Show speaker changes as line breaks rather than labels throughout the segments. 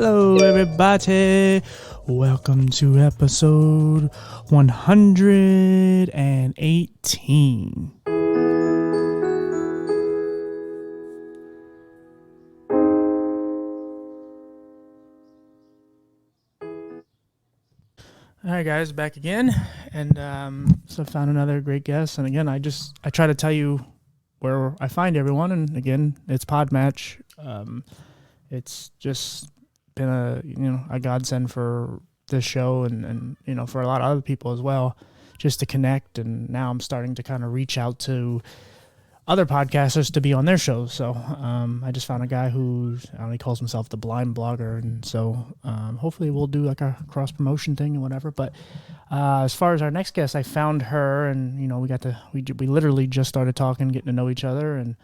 Hello, everybody. Welcome to episode 118. All right, guys, back again, and so I found another great guest. And again, I try to tell you where I find everyone, and again, it's Podmatch. It's just been a godsend for this show, and for a lot of other people as well, just to connect. And now I'm starting to kind of reach out to other podcasters to be on their shows. So I just found a guy who he calls himself the blind blogger, and so hopefully we'll do like a cross promotion thing and whatever. But as far as our next guest, I found her, and we literally just started talking, getting to know each other, and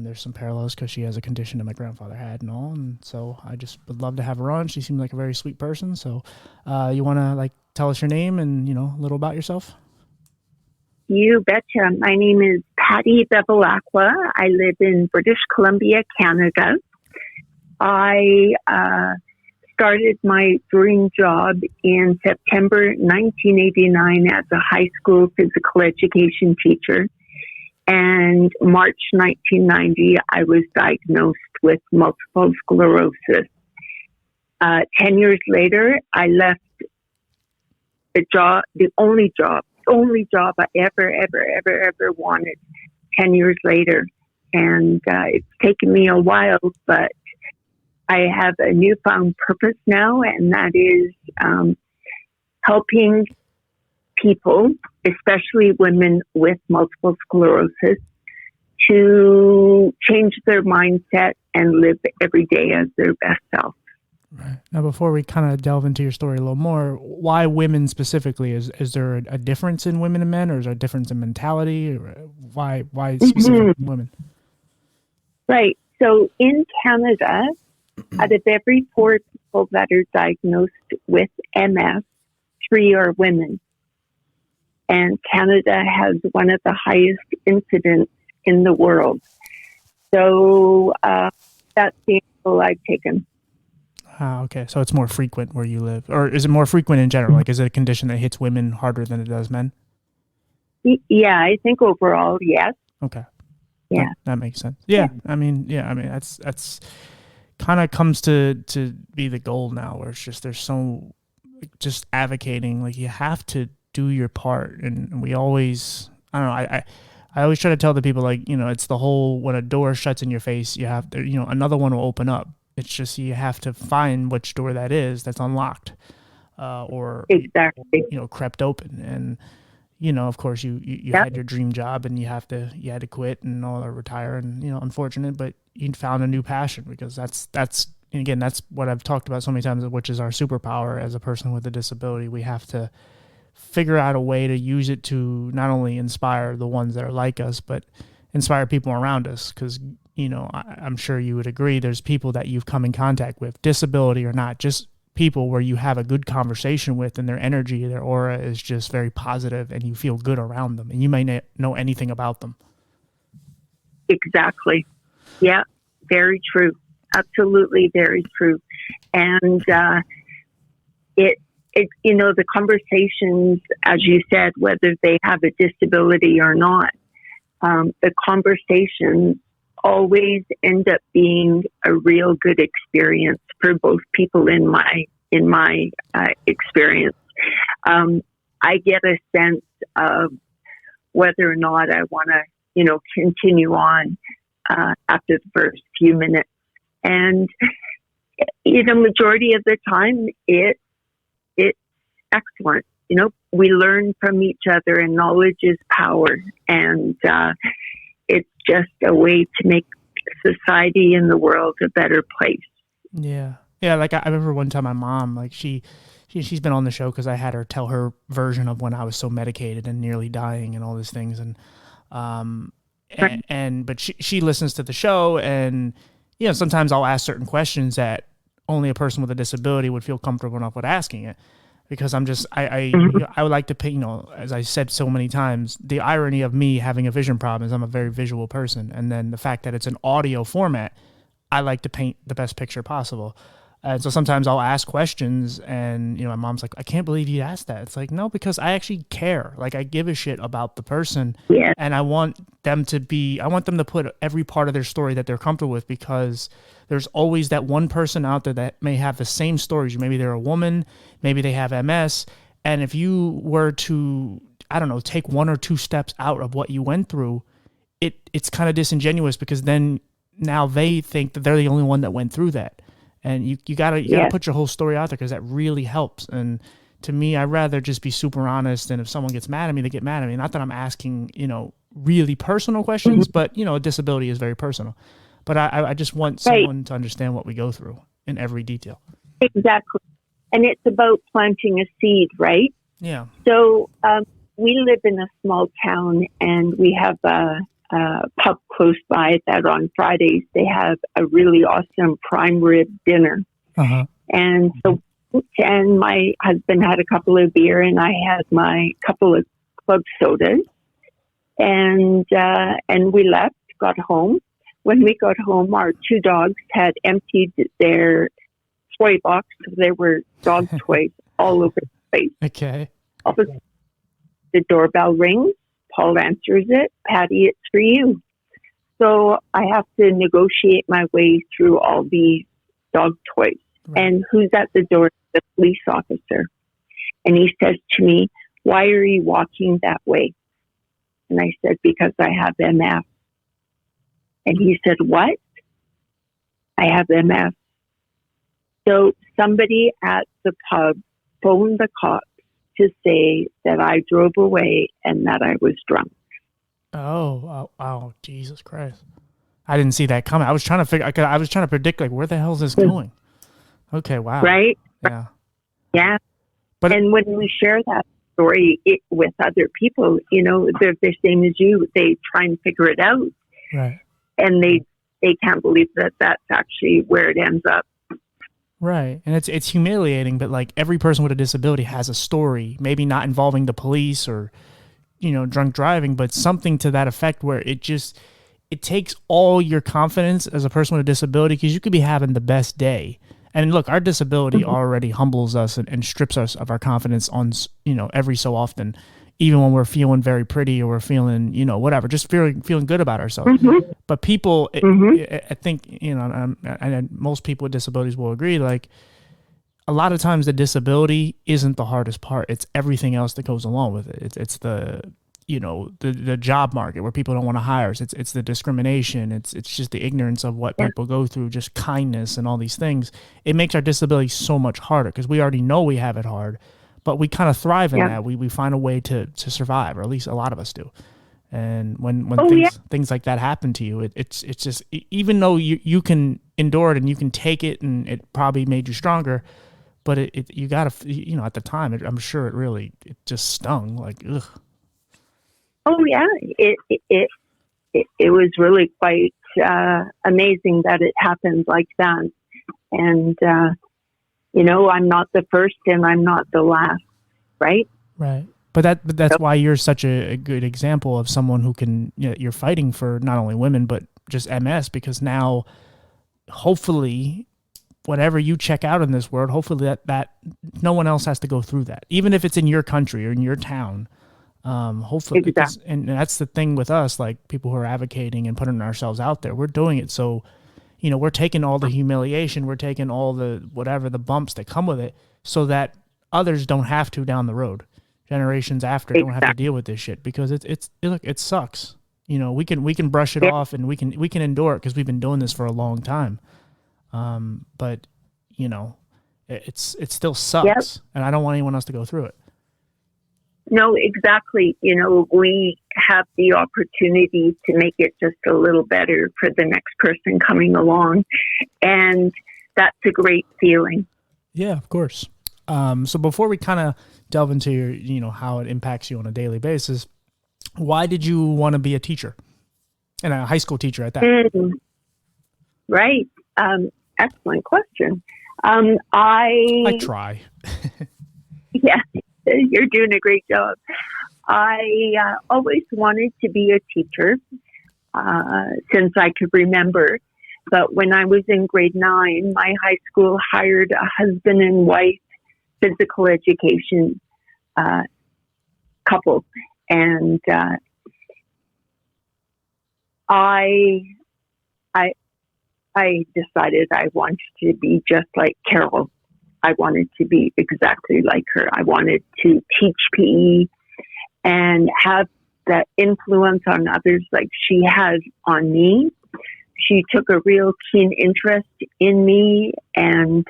there's some parallels because she has a condition that my grandfather had and all, and so I just would love to have her on. She seems like a very sweet person. So you want to tell us your name and a little about yourself?
You betcha. My name is Patti. I live in British Columbia, Canada. I started my dream job in September 1989 as a high school physical education teacher. And March 1990, I was diagnosed with multiple sclerosis. 10 years later, I left the only job I ever wanted 10 years later. And it's taken me a while, but I have a newfound purpose now, and that is helping people, especially women with multiple sclerosis, to change their mindset and live every day as their best self.
Right. Now, before we kind of delve into your story a little more, why women specifically? Is there a difference in women and men, or is there a difference in mentality? Or why specifically women?
Right. So in Canada, out of every 4 people that are diagnosed with MS, 3 are women. And Canada has one of the highest incidents in the world. So that's the angle I've taken.
Okay. So it's more frequent where you live, or is it more frequent in general? Like, is it a condition that hits women harder than it does men?
Yeah, I think overall, yes.
Okay.
Yeah.
That makes sense. Yeah. I mean, that's kind of comes to be the goal now, where it's just, there's so just advocating, like, you have to do your part. And we always, I don't know, I always try to tell the people, like, it's the whole, when a door shuts in your face, you have to, another one will open up. It's just, you have to find which door that is that's unlocked, or
exactly,
crept open. And, of course you had your dream job, and you had to quit and all, or retire, and, unfortunate, but you found a new passion, because that's what I've talked about so many times, which is our superpower as a person with a disability. We have to figure out a way to use it to not only inspire the ones that are like us, but inspire people around us. Because, I'm sure you would agree, there's people that you've come in contact with, disability or not, just people where you have a good conversation with, and their energy, their aura is just very positive, and you feel good around them, and you may not know anything about them.
Exactly. Yeah, very true. Absolutely very true. And the conversations, as you said, whether they have a disability or not, the conversations always end up being a real good experience for both people in my experience. I get a sense of whether or not I want to, continue on after the first few minutes. And, majority of the time, it's excellent. We learn from each other, and knowledge is power. And it's just a way to make society and the world a better place.
Yeah. Yeah. Like, I remember one time my mom, like, she's been on the show because I had her tell her version of when I was so medicated and nearly dying and all these things. And, but she listens to the show, and, sometimes I'll ask certain questions that only a person with a disability would feel comfortable enough with asking it. Because I'm just, I would like to paint, as I said so many times, the irony of me having a vision problem is I'm a very visual person. And then the fact that it's an audio format, I like to paint the best picture possible. And so sometimes I'll ask questions and, my mom's like, I can't believe you asked that. It's like, no, because I actually care. Like, I give a shit about the person.
Yeah.
And I want them to put every part of their story that they're comfortable with, because there's always that one person out there that may have the same stories. Maybe they're a woman, maybe they have MS. And if you were to, I don't know, take 1 or 2 steps out of what you went through, it's kind of disingenuous, because then now they think that they're the only one that went through that. And you gotta put your whole story out there, because that really helps. And to me, I'd rather just be super honest. And if someone gets mad at me, they get mad at me. Not that I'm asking, really personal questions, but a disability is very personal. But I just want someone to understand what we go through in every detail.
Exactly. And it's about planting a seed, right?
Yeah.
So we live in a small town, and we have a pub close by that on Fridays they have a really awesome prime rib dinner.
Uh-huh.
And so, and my husband had a couple of beer, and I had my couple of club sodas, and we left, got home. When we got home, our 2 dogs had emptied their toy box. There were dog toys all over the place.
Okay.
All of a sudden, the doorbell rings. Paul answers it. Patti, it's for you. So I have to negotiate my way through all these dog toys. Right. And who's at the door? The police officer. And he says to me, why are you walking that way? And I said, because I have MS. And he said, what? I have MS. So somebody at the pub phoned the cops to say that I drove away and that I was drunk.
Oh, Jesus Christ. I didn't see that coming. I was trying to predict, like, where the hell is this going? Okay, wow.
Right?
Yeah.
Yeah.
But
and when we share that story with other people, they're the same as you. They try and figure it out.
Right.
And they can't believe that that's actually where it ends up.
Right. And it's humiliating, but like every person with a disability has a story, maybe not involving the police or, drunk driving, but something to that effect where it takes all your confidence as a person with a disability, because you could be having the best day. And look, our disability already humbles us and strips us of our confidence on, every so often, even when we're feeling very pretty or we're feeling, whatever, just feeling good about ourselves. Mm-hmm. But people, I think, and most people with disabilities will agree, like a lot of times the disability isn't the hardest part. It's everything else that goes along with it. It's the, the job market where people don't want to hire us. It's the discrimination. It's just the ignorance of what people go through, just kindness and all these things. It makes our disability so much harder, because we already know we have it hard. But we kind of thrive in that. We find a way to survive, or at least a lot of us do. And when things like that happen to you, it's just, even though you can endure it and you can take it, and it probably made you stronger, but you gotta, at the time, I'm sure it just stung, like, ugh.
Oh yeah, it was really quite amazing that it happened like that, and. I'm not the first and I'm not the last, right?
Right. But that's why you're such a good example of someone who can, you're fighting for not only women, but just MS, because now, hopefully, whatever you check out in this world, hopefully that no one else has to go through that, even if it's in your country or in your town. Hopefully,
exactly.
And that's the thing with us, like people who are advocating and putting ourselves out there, we're doing it so, we're taking all the humiliation, we're taking all the whatever, the bumps that come with it, so that others don't have to down the road. Generations after don't have to deal with this shit, because it sucks. We can brush it off, and we can endure it because we've been doing this for a long time. But it still sucks, and I don't want anyone else to go through it.
No, exactly. We have the opportunity to make it just a little better for the next person coming along. And that's a great feeling.
Yeah, of course. So before we kind of delve into your, how it impacts you on a daily basis, why did you want to be a teacher, and a high school teacher at that?
Right. Excellent question. I
try.
Yeah. You're doing a great job. I always wanted to be a teacher since I could remember. But when I was in grade 9, my high school hired a husband and wife physical education couple. And I decided I wanted to be just like Carol. I wanted to be exactly like her. I wanted to teach PE and have that influence on others like she has on me. She took a real keen interest in me and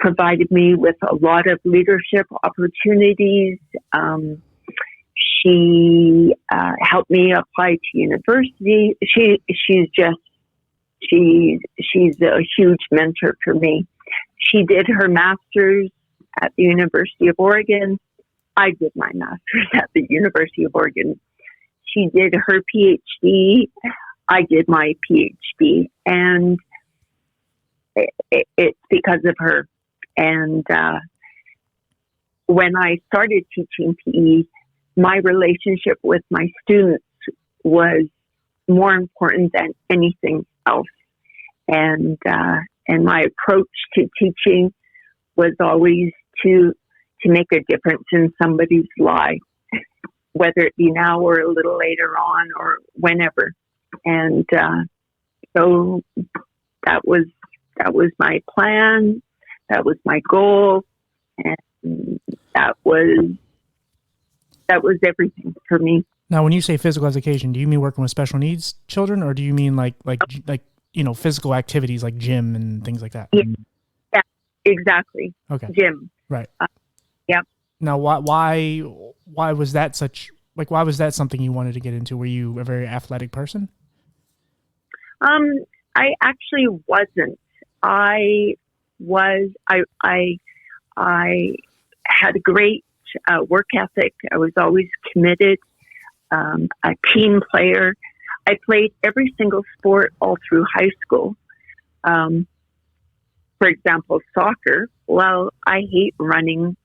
provided me with a lot of leadership opportunities. She helped me apply to university. She's a huge mentor for me. She did her master's at the University of Oregon. I did my master's at the University of Oregon. She did her PhD. I did my PhD. And it's because of her. And when I started teaching PE, my relationship with my students was more important than anything else. And my approach to teaching was always to make a difference in somebody's life, whether it be now or a little later on or whenever. And so that was my plan. That was my goal, and that was everything for me.
Now, when you say physical education, do you mean working with special needs children, or do you mean like physical activities like gym and things like that?
Yeah, exactly.
Okay.
Gym.
Right.
Yeah.
Now, why was that why was that something you wanted to get into? Were you a very athletic person?
I actually wasn't. I had a great work ethic. I was always committed, a team player. I played every single sport all through high school. For example, soccer. Well, I hate running.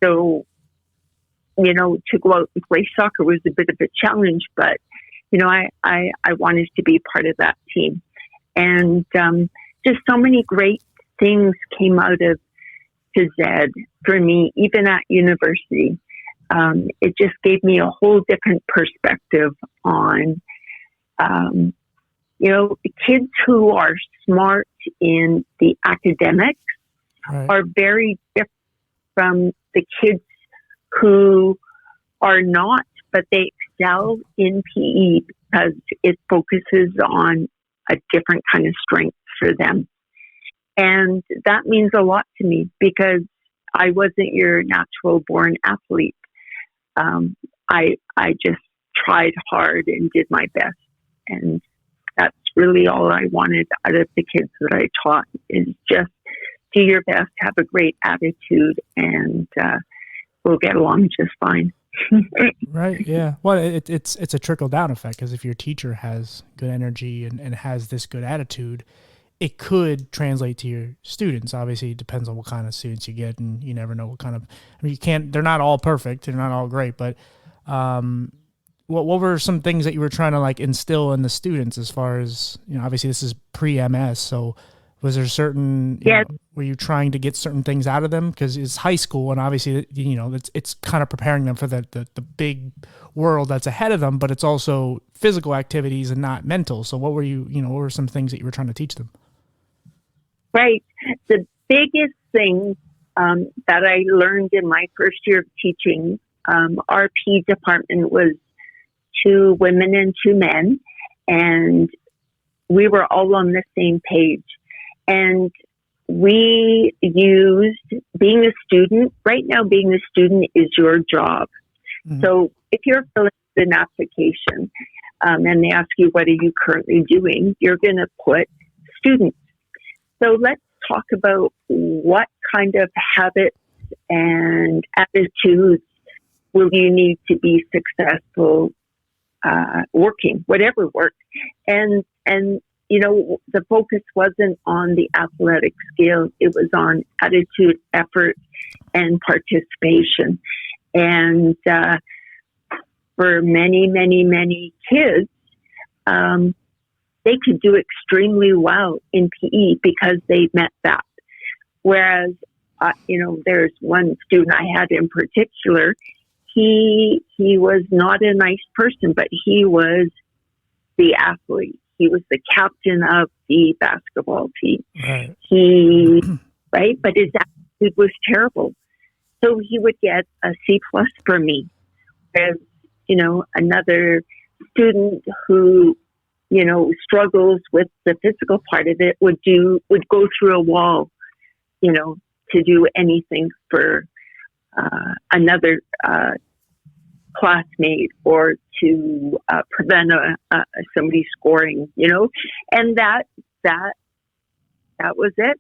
So, to go out and play soccer was a bit of a challenge, but, I wanted to be part of that team. And just so many great things came out of phys ed for me, even at university. It just gave me a whole different perspective on, kids who are smart in the academics are very different from the kids who are not, but they excel in PE because it focuses on a different kind of strength for them. And that means a lot to me because I wasn't your natural born athlete. I just tried hard and did my best. And that's really all I wanted out of the kids that I taught is just do your best, have a great attitude, and we'll get along just fine.
Right. Yeah. Well, it's a trickle down effect because if your teacher has good energy and has this good attitude, it could translate to your students. Obviously, it depends on what kind of students you get, and you never know what kind of. They're not all perfect. They're not all great, but what were some things that you were trying to instill in the students as far as obviously this is pre-MS, so. Was there certain, were you trying to get certain things out of them? Because it's high school and obviously, it's kind of preparing them for the big world that's ahead of them, but it's also physical activities and not mental. So what were some things that you were trying to teach them?
Right. The biggest thing that I learned in my first year of teaching, our PE department was 2 women and 2 men, and we were all on the same page. And we used being a student. Right now, being a student is your job. Mm-hmm. So if you're filling an application and they ask you, what are you currently doing? You're going to put students. So let's talk about what kind of habits and attitudes will you need to be successful working, whatever work. And the focus wasn't on the athletic skill. It was on attitude, effort, and participation. And for many, many, many kids, they could do extremely well in PE because they met that. Whereas, there's one student I had in particular. He was not a nice person, but he was the athlete. He was the captain of the basketball team. Right. But his attitude was terrible. So he would get a C+ from me. Whereas, another student who, struggles with the physical part of it would go through a wall, to do anything for another classmate or to prevent somebody scoring, and that was it.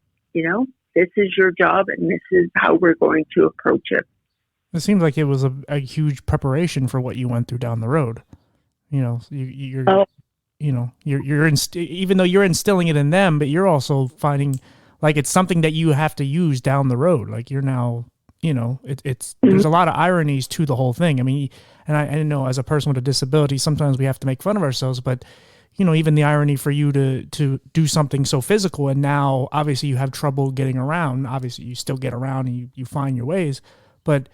This is your job, and this is how we're going to approach it.
It seems like it was a huge preparation for what you went through down the road. You're even though you're instilling it in them, but you're also finding like it's something that you have to use down the road. Like you're now, there's a lot of ironies to the whole thing. I mean, and I know as a person with a disability, sometimes we have to make fun of ourselves, but even the irony for you to do something so physical, and now obviously you have trouble getting around. Obviously you still get around and you find your ways, but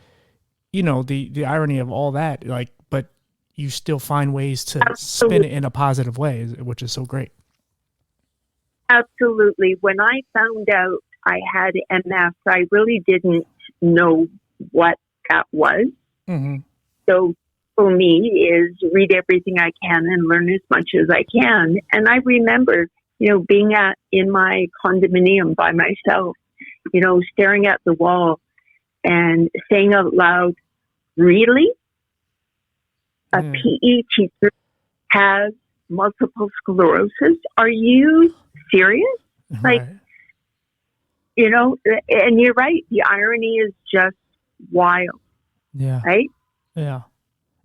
the irony of all that, like, but you still find ways to spin it in a positive way, which is so great.
Absolutely. When I found out I had MS, I really didn't know what that was.
Mm-hmm.
So for me is read everything I can and learn as much as I can. And I remember, being in my condominium by myself, staring at the wall and saying out loud, really? A PE teacher has multiple sclerosis? Are you serious?
Right.
And you're right. The irony is just wild.
Yeah.
Right?
Yeah.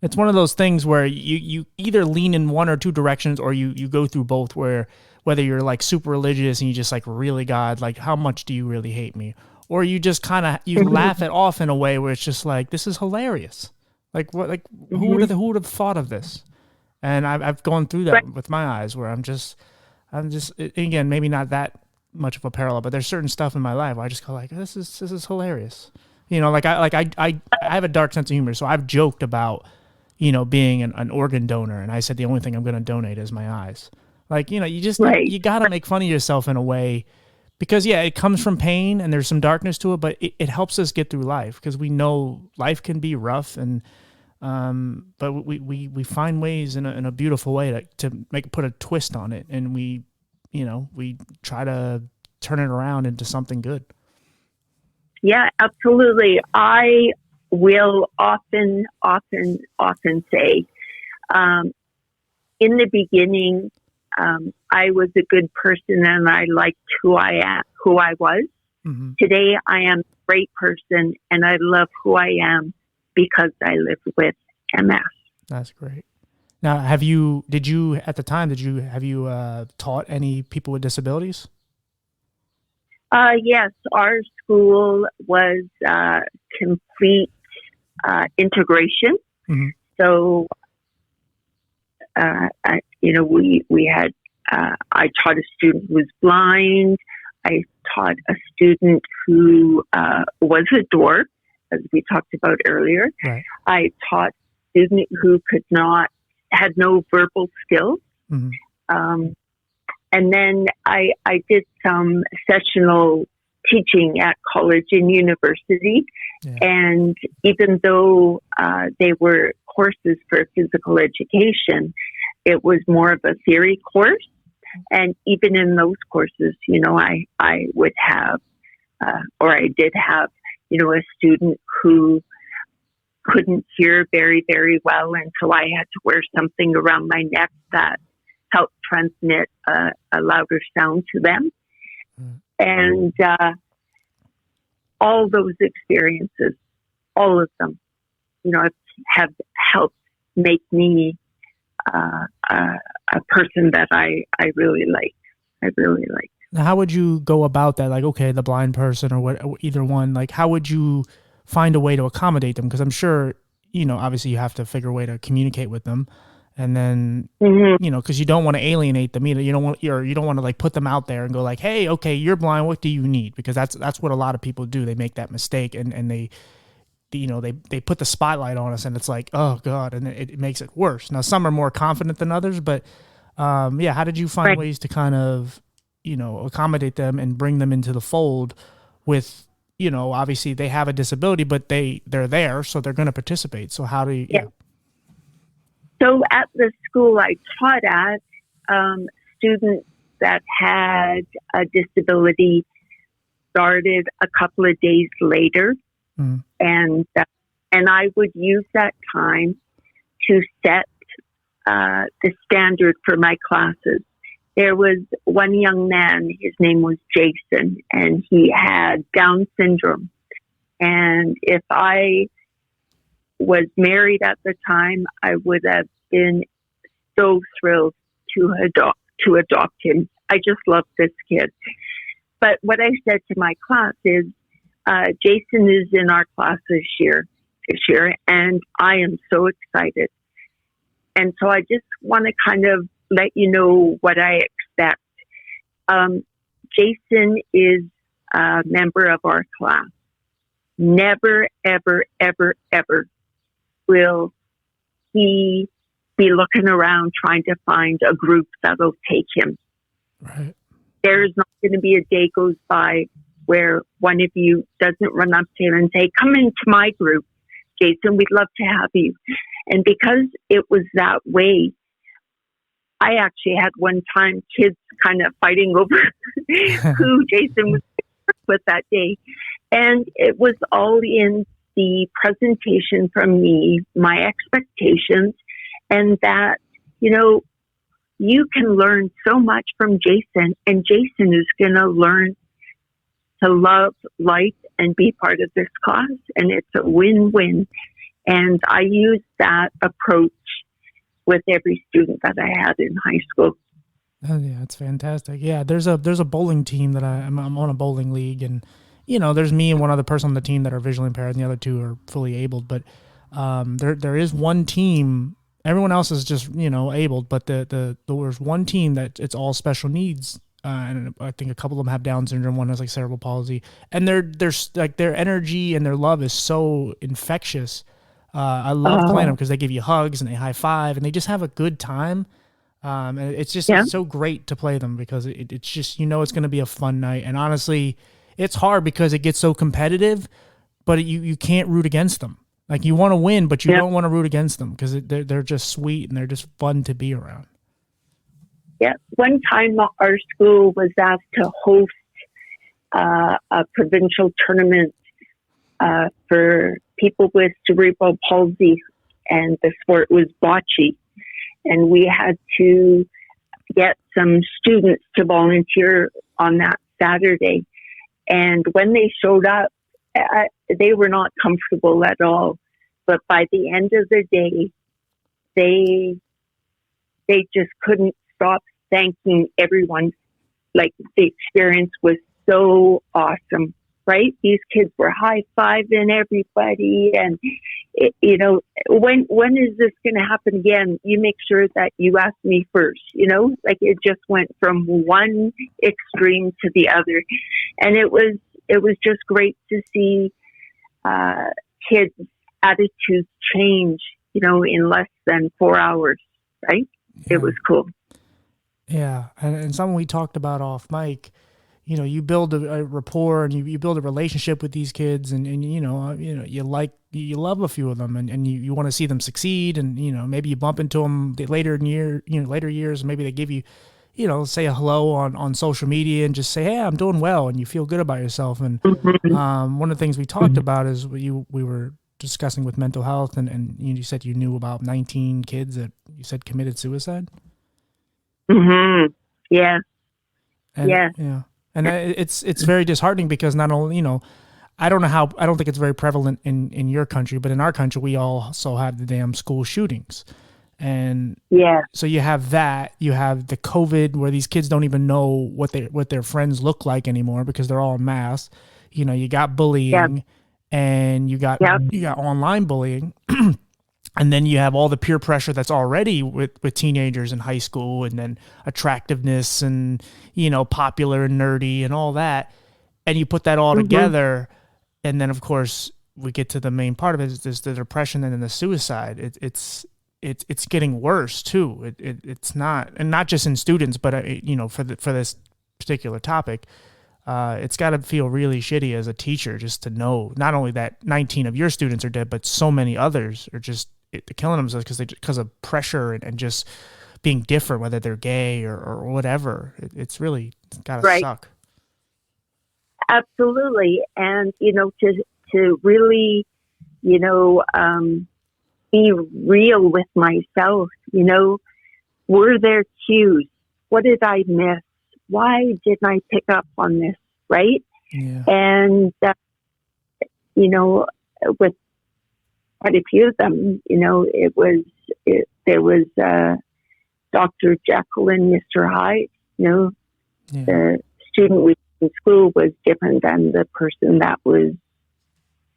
It's one of those things where you either lean in one or two directions, or you go through both, where whether you're like super religious and you just like, really, God, like how much do you really hate me? Or you just kind of, you laugh it off in a way where it's just like, this is hilarious. Like what, like who would have thought of this? And I've gone through that with my eyes where I'm just, again, maybe not that much of a parallel, but there's certain stuff in my life where I just go like, this is hilarious. I have a dark sense of humor. So I've joked about, being an organ donor. And I said, the only thing I'm going to donate is my eyes. Like, you just, you got to make fun of yourself in a way because it comes from pain and there's some darkness to it, but it helps us get through life because we know life can be rough and, but we find ways in a beautiful way to put a twist on it. And we try to turn it around into something good.
Yeah, absolutely. I will often say, in the beginning, I was a good person and I liked who I was.
Mm-hmm.
Today, I am a great person and I love who I am because I live with MS.
That's great. Now, have you taught any people with disabilities?
Yes, our school was complete integration.
Mm-hmm.
So, we had, I taught a student who was blind. I taught a student who was a dwarf, as we talked about earlier.
Right.
I taught a student who had no verbal skills.
Mm-hmm.
And then I did some sessional teaching at college and university.
Yeah.
And even though they were courses for physical education, it was more of a theory course. And even in those courses, I would have, or I did have, a student who couldn't hear very, very well. And so I had to wear something around my neck that helped transmit a louder sound to them.
Mm.
And all those experiences, all of them, have helped make me a person that I really like. I really like.
Now, how would you go about that? Like, okay, the blind person or what, either one, like how would you find a way to accommodate them? Because I'm sure, obviously you have to figure a way to communicate with them. And then, because you don't want to alienate them either. You don't want to like put them out there and go like, hey, okay, you're blind. What do you need? Because that's what a lot of people do. They make that mistake, and they put the spotlight on us, and it's like, oh God, and it makes it worse. Now, some are more confident than others, but how did you find ways to kind of, accommodate them and bring them into the fold with, obviously they have a disability, but they're there, so they're going to participate. So how do you?
Yeah. So at the school I taught at, students that had a disability started a couple of days later, and I would use that time to set the standard for my classes. There was one young man, his name was Jason, and he had Down syndrome. And if I was married at the time, I would have been so thrilled to adopt him. I just love this kid. But what I said to my class is, Jason is in our class this year, and I am so excited. And so I just want to kind of let you know what I expect. Jason is a member of our class. Never, ever, ever, ever will he be looking around trying to find a group that'll take him.
Right.
There's not going to be a day goes by where one of you doesn't run up to him and say, come into my group, Jason, we'd love to have you. And because it was that way, I actually had one time kids kind of fighting over who Jason was with that day. And it was all in the presentation from me, my expectations, and that, you can learn so much from Jason, and Jason is going to learn to love life and be part of this class, and it's a win-win. And I use that approach with every student that I had in high school.
Oh, yeah, it's fantastic. Yeah, there's a bowling team that I'm on a bowling league, and there's me and one other person on the team that are visually impaired, and the other two are fully abled. But there is one team. Everyone else is just abled, but there's one team that it's all special needs. And I think a couple of them have Down syndrome. One has like cerebral palsy, and their energy and their love is so infectious. I love playing them because they give you hugs and they high five and they just have a good time. And it's just it's so great to play them because it's just it's going to be a fun night. And honestly, it's hard because it gets so competitive, but you can't root against them. Like you want to win, but you don't want to root against them because they're just sweet and they're just fun to be around.
Yeah. One time our school was asked to host a provincial tournament for people with cerebral palsy, and the sport was bocce. And we had to get some students to volunteer on that Saturday. And when they showed up, they were not comfortable at all. But by the end of the day, they just couldn't stop thanking everyone. Like the experience was so awesome, right? These kids were high-fiving everybody. And, when is this going to happen again? You make sure that you ask me first, like it just went from one extreme to the other. And it was just great to see kids' attitudes change, in less than 4 hours, right? Yeah. It was cool.
Yeah. And something we talked about off mic, you build a rapport and you build a relationship with these kids and you love a few of them and you want to see them succeed. And, maybe you bump into them later years, maybe they give you, say a hello on social media and just say, hey, I'm doing well. And you feel good about yourself. And one of the things we talked about is we were discussing with mental health and you said you knew about 19 kids that you said committed suicide.
Mm-hmm. Yeah.
And,
yeah.
Yeah. And it's very disheartening because not only, I don't think it's very prevalent in your country, but in our country, we also have the damn school shootings. And so you have that, you have the COVID where these kids don't even know what their friends look like anymore because they're all in mass. You got bullying and you got online bullying. And then you have all the peer pressure that's already with teenagers in high school, and then attractiveness and, popular and nerdy and all that. And you put that all
Mm-hmm.
together. And then, of course, we get to the main part of it is the depression and then the suicide. It's getting worse too. It's not, and not just in students, but, for this particular topic, it's got to feel really shitty as a teacher just to know not only that 19 of your students are dead, but so many others are just killing themselves because of pressure and just being different, whether they're gay or whatever. It's got to
Right.
suck.
Absolutely. And, to really, be real with myself, were there cues? What did I miss? Why didn't I pick up on this? Right.
Yeah.
And, with quite a few of them, there was Dr. Jekyll and Mr. Hyde.
Yeah.
The student we in school was different than the person that was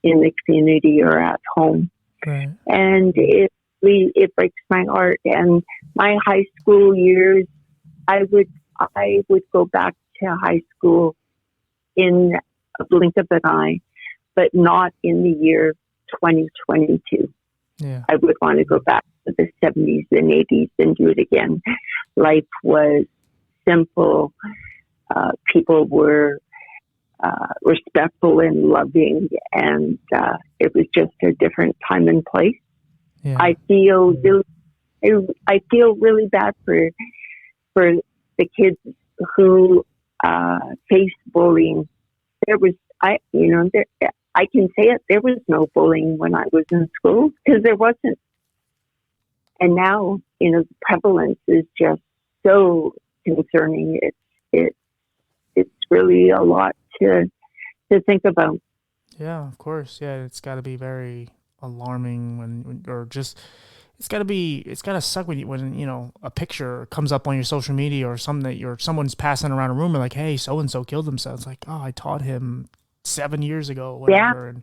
in the community or at home.
Right.
And it breaks my heart. And my high school years, I would go back to high school in a blink of an eye, but not in the year 2022.
Yeah.
I would want to go back to the 70s and 80s and do it again. Life was simple. People were respectful and loving, and it was just a different time and place.
Yeah.
I feel really bad for the kids who face bullying. I can say it. There was no bullying when I was in school because there wasn't. And now, the prevalence is just so concerning. It's really a lot to think about.
Yeah, of course. Yeah, it's got to be very alarming it's got to suck when a picture comes up on your social media or something that someone's passing around a rumor like, hey, so and so killed themselves. Like, oh, I taught him 7 years ago, whatever.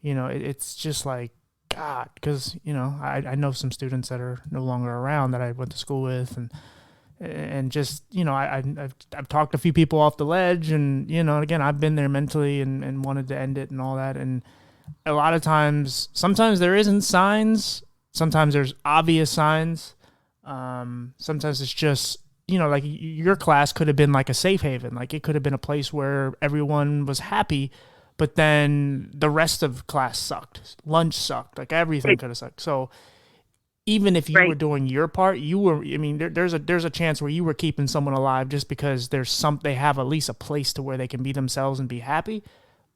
Yeah. And it's just like, God, because I know some students that are no longer around that I went to school with, and just I've talked to a few people off the ledge, and again, I've been there mentally and wanted to end it and all that. And a lot of times, sometimes there isn't signs, sometimes there's obvious signs. Sometimes it's just like your class could have been like a safe haven, like it could have been a place where everyone was happy, but then the rest of class sucked, lunch sucked, like everything could have sucked. So even if you were doing your part, there's a chance where you were keeping someone alive just because they have at least a place to where they can be themselves and be happy.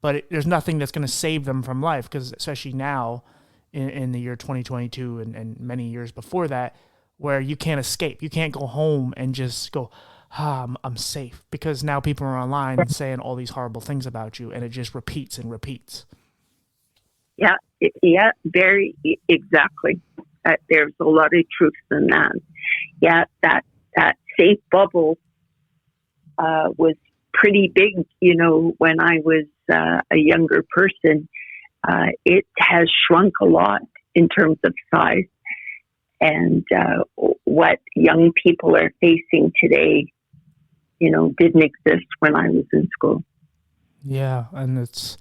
But there's nothing that's going to save them from life, because especially now in the year 2022 and many years before that, where you can't escape. You can't go home and just go, I'm safe, because now people are online saying all these horrible things about you, and it just repeats and repeats.
Yeah, very exactly. There's a lot of truth in that. Yeah, that safe bubble was pretty big, when I was a younger person. It has shrunk a lot in terms of size, and what young people are facing today, didn't exist when I was in school.
Yeah, and it's,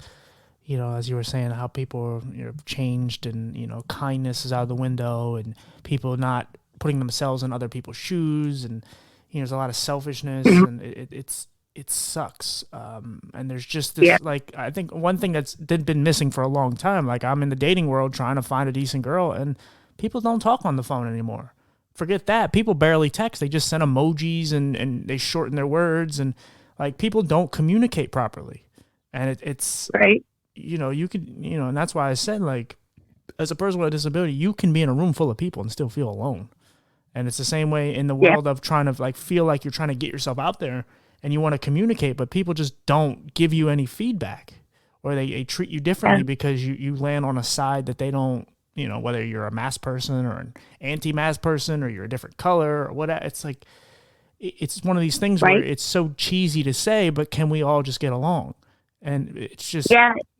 as you were saying, how people have changed, and, kindness is out of the window, and people not putting themselves in other people's shoes, and, there's a lot of selfishness, and it sucks. And there's just this, like, I think one thing that's been missing for a long time, like I'm in the dating world trying to find a decent girl, and people don't talk on the phone anymore. Forget that. People barely text. They just send emojis and they shorten their words, and like people don't communicate properly. And it's
right.
You could, and that's why I said, like, as a person with a disability, you can be in a room full of people and still feel alone. And it's the same way in the world of trying to like feel like you're trying to get yourself out there and you want to communicate, but people just don't give you any feedback, or they treat you differently because you land on a side that they don't, whether you're a mask person or an anti-mask person, or you're a different color or whatever. It's like, it's one of these things where it's so cheesy to say, but can we all just get along? And it's just,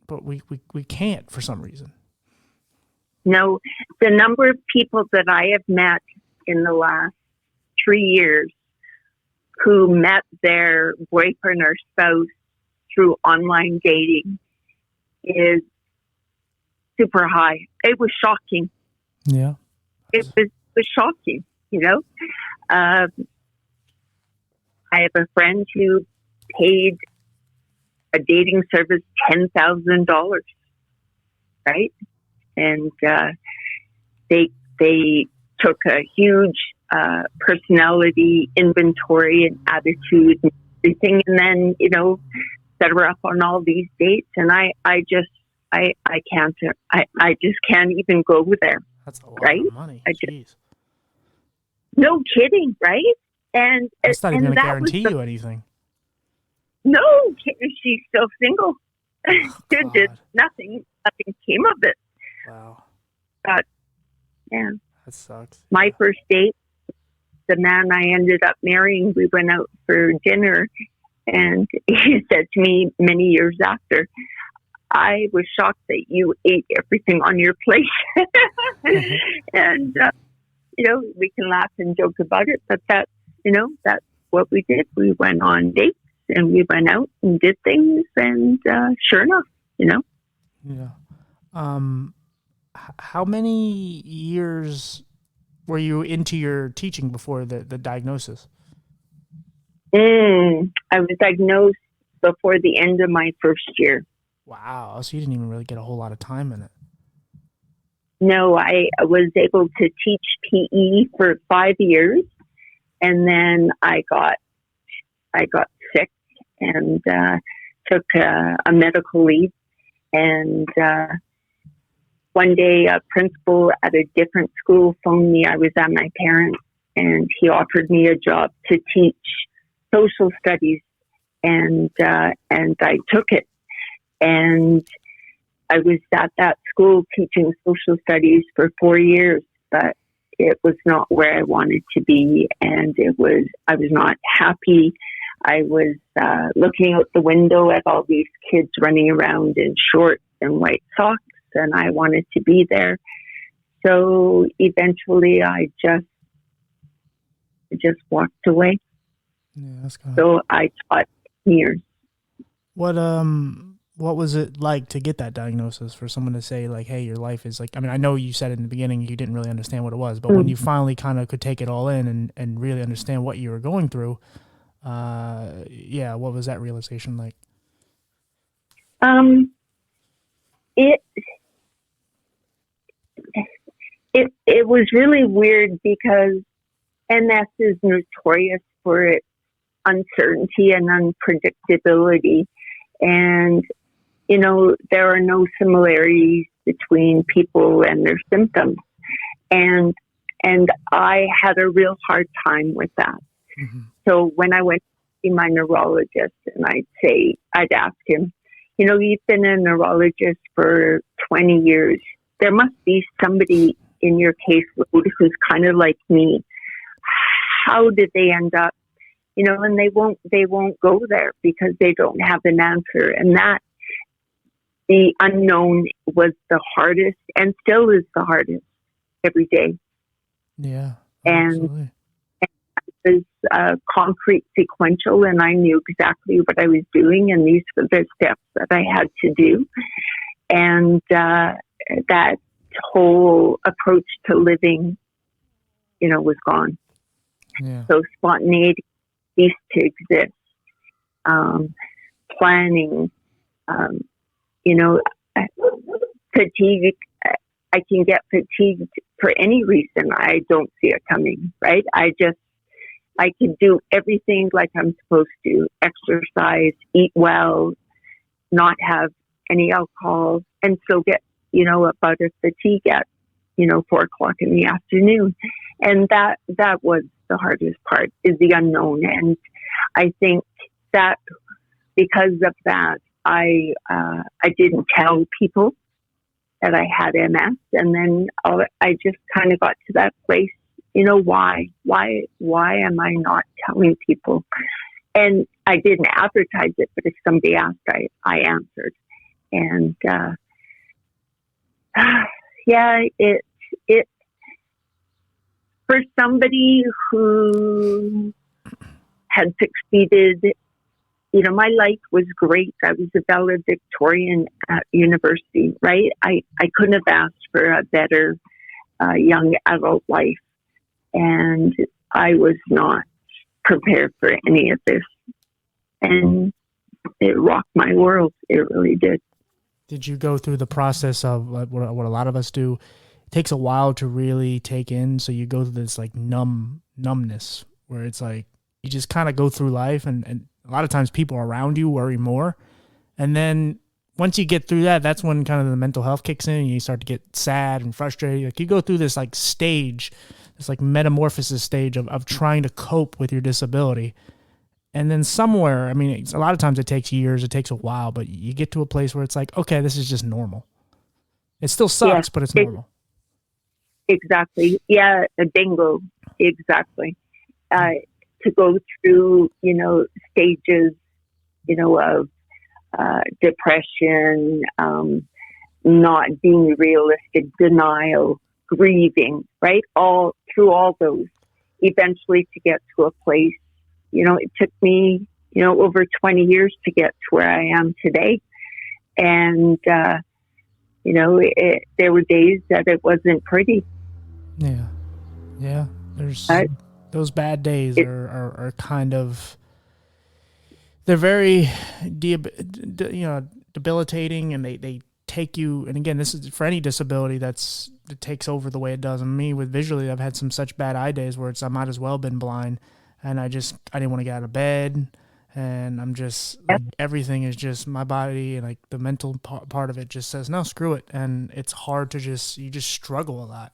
but we can't for some reason.
No, the number of people that I have met in the last 3 years who met their boyfriend or spouse through online dating is super high. It was shocking.
Yeah.
It was shocking, you know. I have a friend who paid a dating service $10,000, right? And they took a huge personality inventory and attitude and everything, and then, you know, set her up on all these dates. And I can't, I just can't even go there.
That's a lot
right?
of money. Jeez.
No kidding, right? And
That's not even going to
that
guarantee you anything.
No, she's still single.
Oh,
nothing came of it.
Wow.
But yeah,
that sucks.
My first date, the man I ended up marrying, we went out for dinner, and he said to me many years after, "I was shocked that you ate everything on your plate."
Mm-hmm.
And you know, we can laugh and joke about it, but that's what we did. We went on dates and we went out and did things, and sure enough, you know.
Yeah. How many years were you into your teaching before the diagnosis?
I was diagnosed before the end of my first year.
Wow. So you didn't even really get a whole lot of time in it.
No, I was able to teach PE for 5 years, and then I got sick and took a medical leave. And one day, a principal at a different school phoned me. I was at my parents', and he offered me a job to teach social studies, and I took it. And I was at that school teaching social studies for 4 years, but it was not where I wanted to be, and I was not happy. I was looking out the window at all these kids running around in shorts and white socks, and I wanted to be there. So eventually I just walked away.
Yeah, that's kind of...
So I taught years.
What was it like to get that diagnosis, for someone to say, like, hey, your life is like, I mean, I know you said in the beginning you didn't really understand what it was, but when you finally kind of could take it all in and really understand what you were going through, what was that realization like?
It was really weird because MS is notorious for its uncertainty and unpredictability. And, you know, there are no similarities between people and their symptoms. And I had a real hard time with that. Mm-hmm. So when I went to see my neurologist, and I'd ask him, you know, you've been a neurologist for 20 years. There must be somebody in your caseload who's kind of like me. How did they end up? You know, and they won't go there because they don't have an answer. And that, the unknown, was the hardest and still is the hardest every day.
Yeah.
And it was concrete, sequential, and I knew exactly what I was doing, and these were the steps that I had to do. And that whole approach to living, you know, was gone.
Yeah.
So spontaneity ceased to exist. Planning, you know, fatigue. I can get fatigued for any reason. I don't see it coming, right? I can do everything like I'm supposed to: exercise, eat well, not have any alcohol, and still get, you know, a bout of fatigue at, you know, 4:00 in the afternoon. And that was the hardest part, is the unknown. And I think that because of that, I didn't tell people that I had MS. And then I just kind of got to that place, you know, why am I not telling people? And I didn't advertise it, but if somebody asked, I answered. And, Yeah, it for somebody who had succeeded, my life was great. I was a valedictorian at university, right? I couldn't have asked for a better young adult life. And I was not prepared for any of this. And it rocked my world. It really did.
Did you go through the process of like what a lot of us do? It takes a while to really take in. So you go through this like numbness where it's like you just kind of go through life, and a lot of times people around you worry more. And then once you get through that, that's when kind of the mental health kicks in and you start to get sad and frustrated. Like you go through this like stage, this like metamorphosis stage of trying to cope with your disability. And then somewhere, I mean, a lot of times it takes years, it takes a while, but you get to a place where it's like, okay, this is just normal. It still sucks, but it's normal.
Exactly. Yeah, bingo. Exactly. To go through, stages, of depression, not being realistic, denial, grieving, right? All through all those, eventually to get to a place. It took me, over 20 years to get to where I am today. And, there were days that it wasn't pretty.
Yeah. Yeah. There's those bad days are kind of, they're very, debilitating, and they take you. And again, this is for any disability it takes over the way it does. And me with visually, I've had some such bad eye days where I might as well have been blind. And I didn't want to get out of bed, and I'm just like, everything is just my body, and like the mental part of it just says, no, screw it. And it's hard to you just struggle a lot,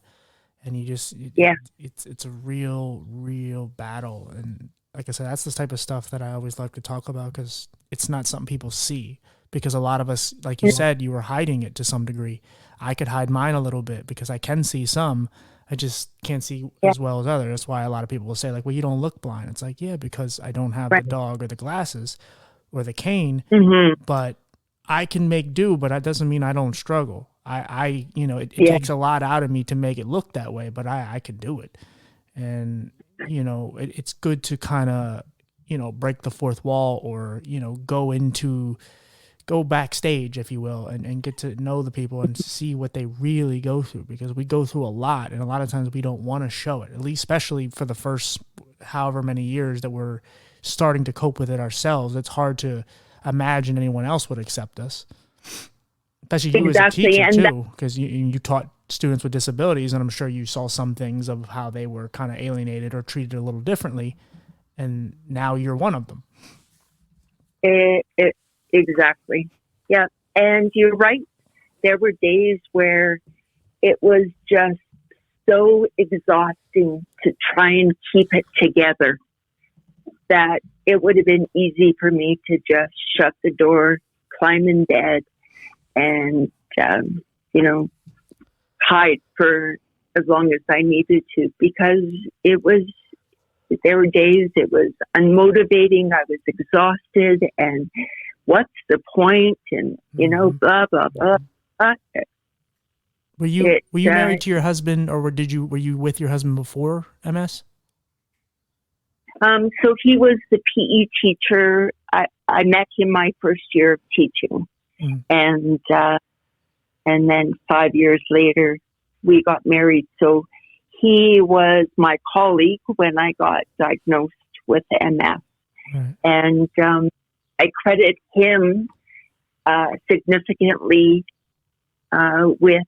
and it's a real battle. And like I said, that's the type of stuff that I always like to talk about, because it's not something people see, because a lot of us, like you said, you were hiding it to some degree. I could hide mine a little bit because I can see some. I just can't see as well as others. That's why a lot of people will say, like, well, you don't look blind. It's like, yeah, because I don't have the dog or the glasses or the cane, but I can make do, but that doesn't mean I don't struggle. It takes a lot out of me to make it look that way, but I can do it. And, it's good to kind of, break the fourth wall, or, go backstage, if you will, and get to know the people and see what they really go through, because we go through a lot, and a lot of times we don't want to show it, at least especially for the first however many years that we're starting to cope with it ourselves. It's hard to imagine anyone else would accept us, especially you as a teacher too, because you taught students with disabilities, and I'm sure you saw some things of how they were kind of alienated or treated a little differently, and now you're one of them.
Exactly. Yeah. And you're right. There were days where it was just so exhausting to try and keep it together that it would have been easy for me to just shut the door, climb in bed, and, hide for as long as I needed to, because there were days it was unmotivating. I was exhausted, and what's the point? And, blah, blah, blah.
Were you married to your husband, or were you with your husband before MS?
So he was the PE teacher. I met him my first year of teaching. And then 5 years later, we got married. So he was my colleague when I got diagnosed with MS. Right. And I credit him significantly with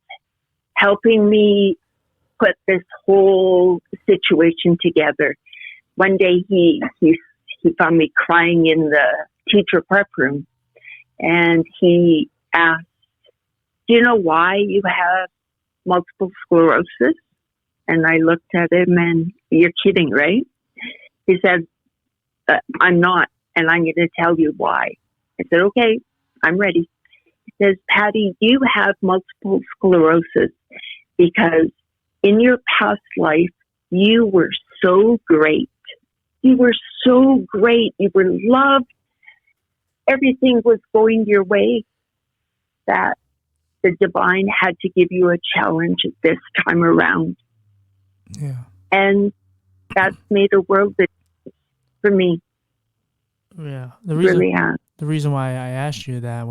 helping me put this whole situation together. One day he found me crying in the teacher prep room, and he asked, "Do you know why you have multiple sclerosis?" And I looked at him, and, "You're kidding, right?" He said, "I'm not, and I'm going to tell you why." I said, "Okay, I'm ready." He says, "Patti, you have multiple sclerosis because in your past life, you were so great. You were so great. You were loved. Everything was going your way, that the divine had to give you a challenge this time around.
Yeah.
And that's made a world of difference for me.
Yeah.
Really has.
The reason why I asked you that,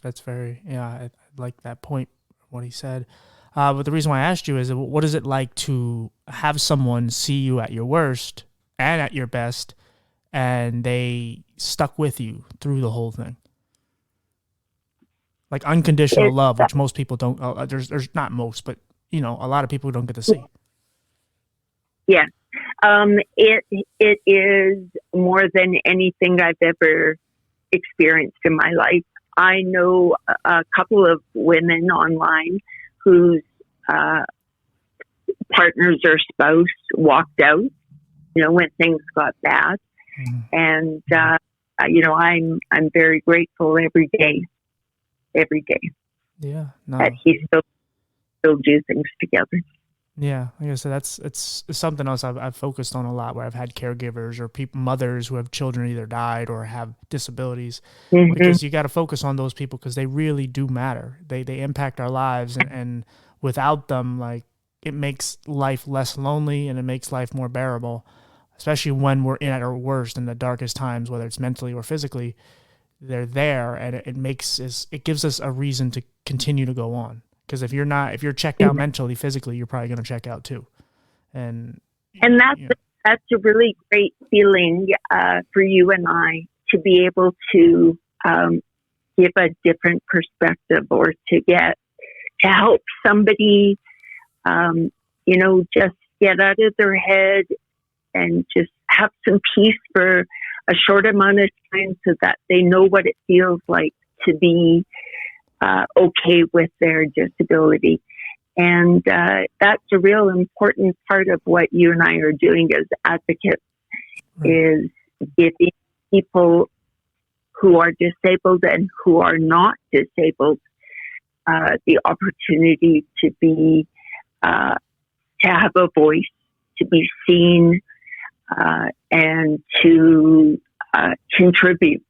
that's very, I like that point, what he said. But the reason why I asked you is, what is it like to have someone see you at your worst and at your best, and they stuck with you through the whole thing? Like unconditional love, which most people don't. There's not most, but a lot of people don't get to see.
Yes, it is more than anything I've ever experienced in my life. I know a couple of women online whose partners or spouse walked out, when things got bad. Mm-hmm. And, I'm very grateful every day.
Yeah. No.
That he still do things together.
Yeah, like I said, it's something else I've focused on a lot, where I've had caregivers or mothers who have children either died or have disabilities, mm-hmm. because you got to focus on those people because they really do matter. They impact our lives, and without them, like, it makes life less lonely and it makes life more bearable, especially when we're at our worst in the darkest times, whether it's mentally or physically. They're there, and it gives us a reason to continue to go on. Because if you're checked out mentally, physically, you're probably going to check out too. And that's a really great feeling for you and I, to be able to give a different perspective, or to help somebody, just get out of their head and just have some peace for a short amount of time, so that they know what it feels like to be okay with their disability. And that's a real important part of what you and I are doing as advocates, right, is giving people who are disabled and who are not disabled the opportunity to be to have a voice, to be seen, and to contribute,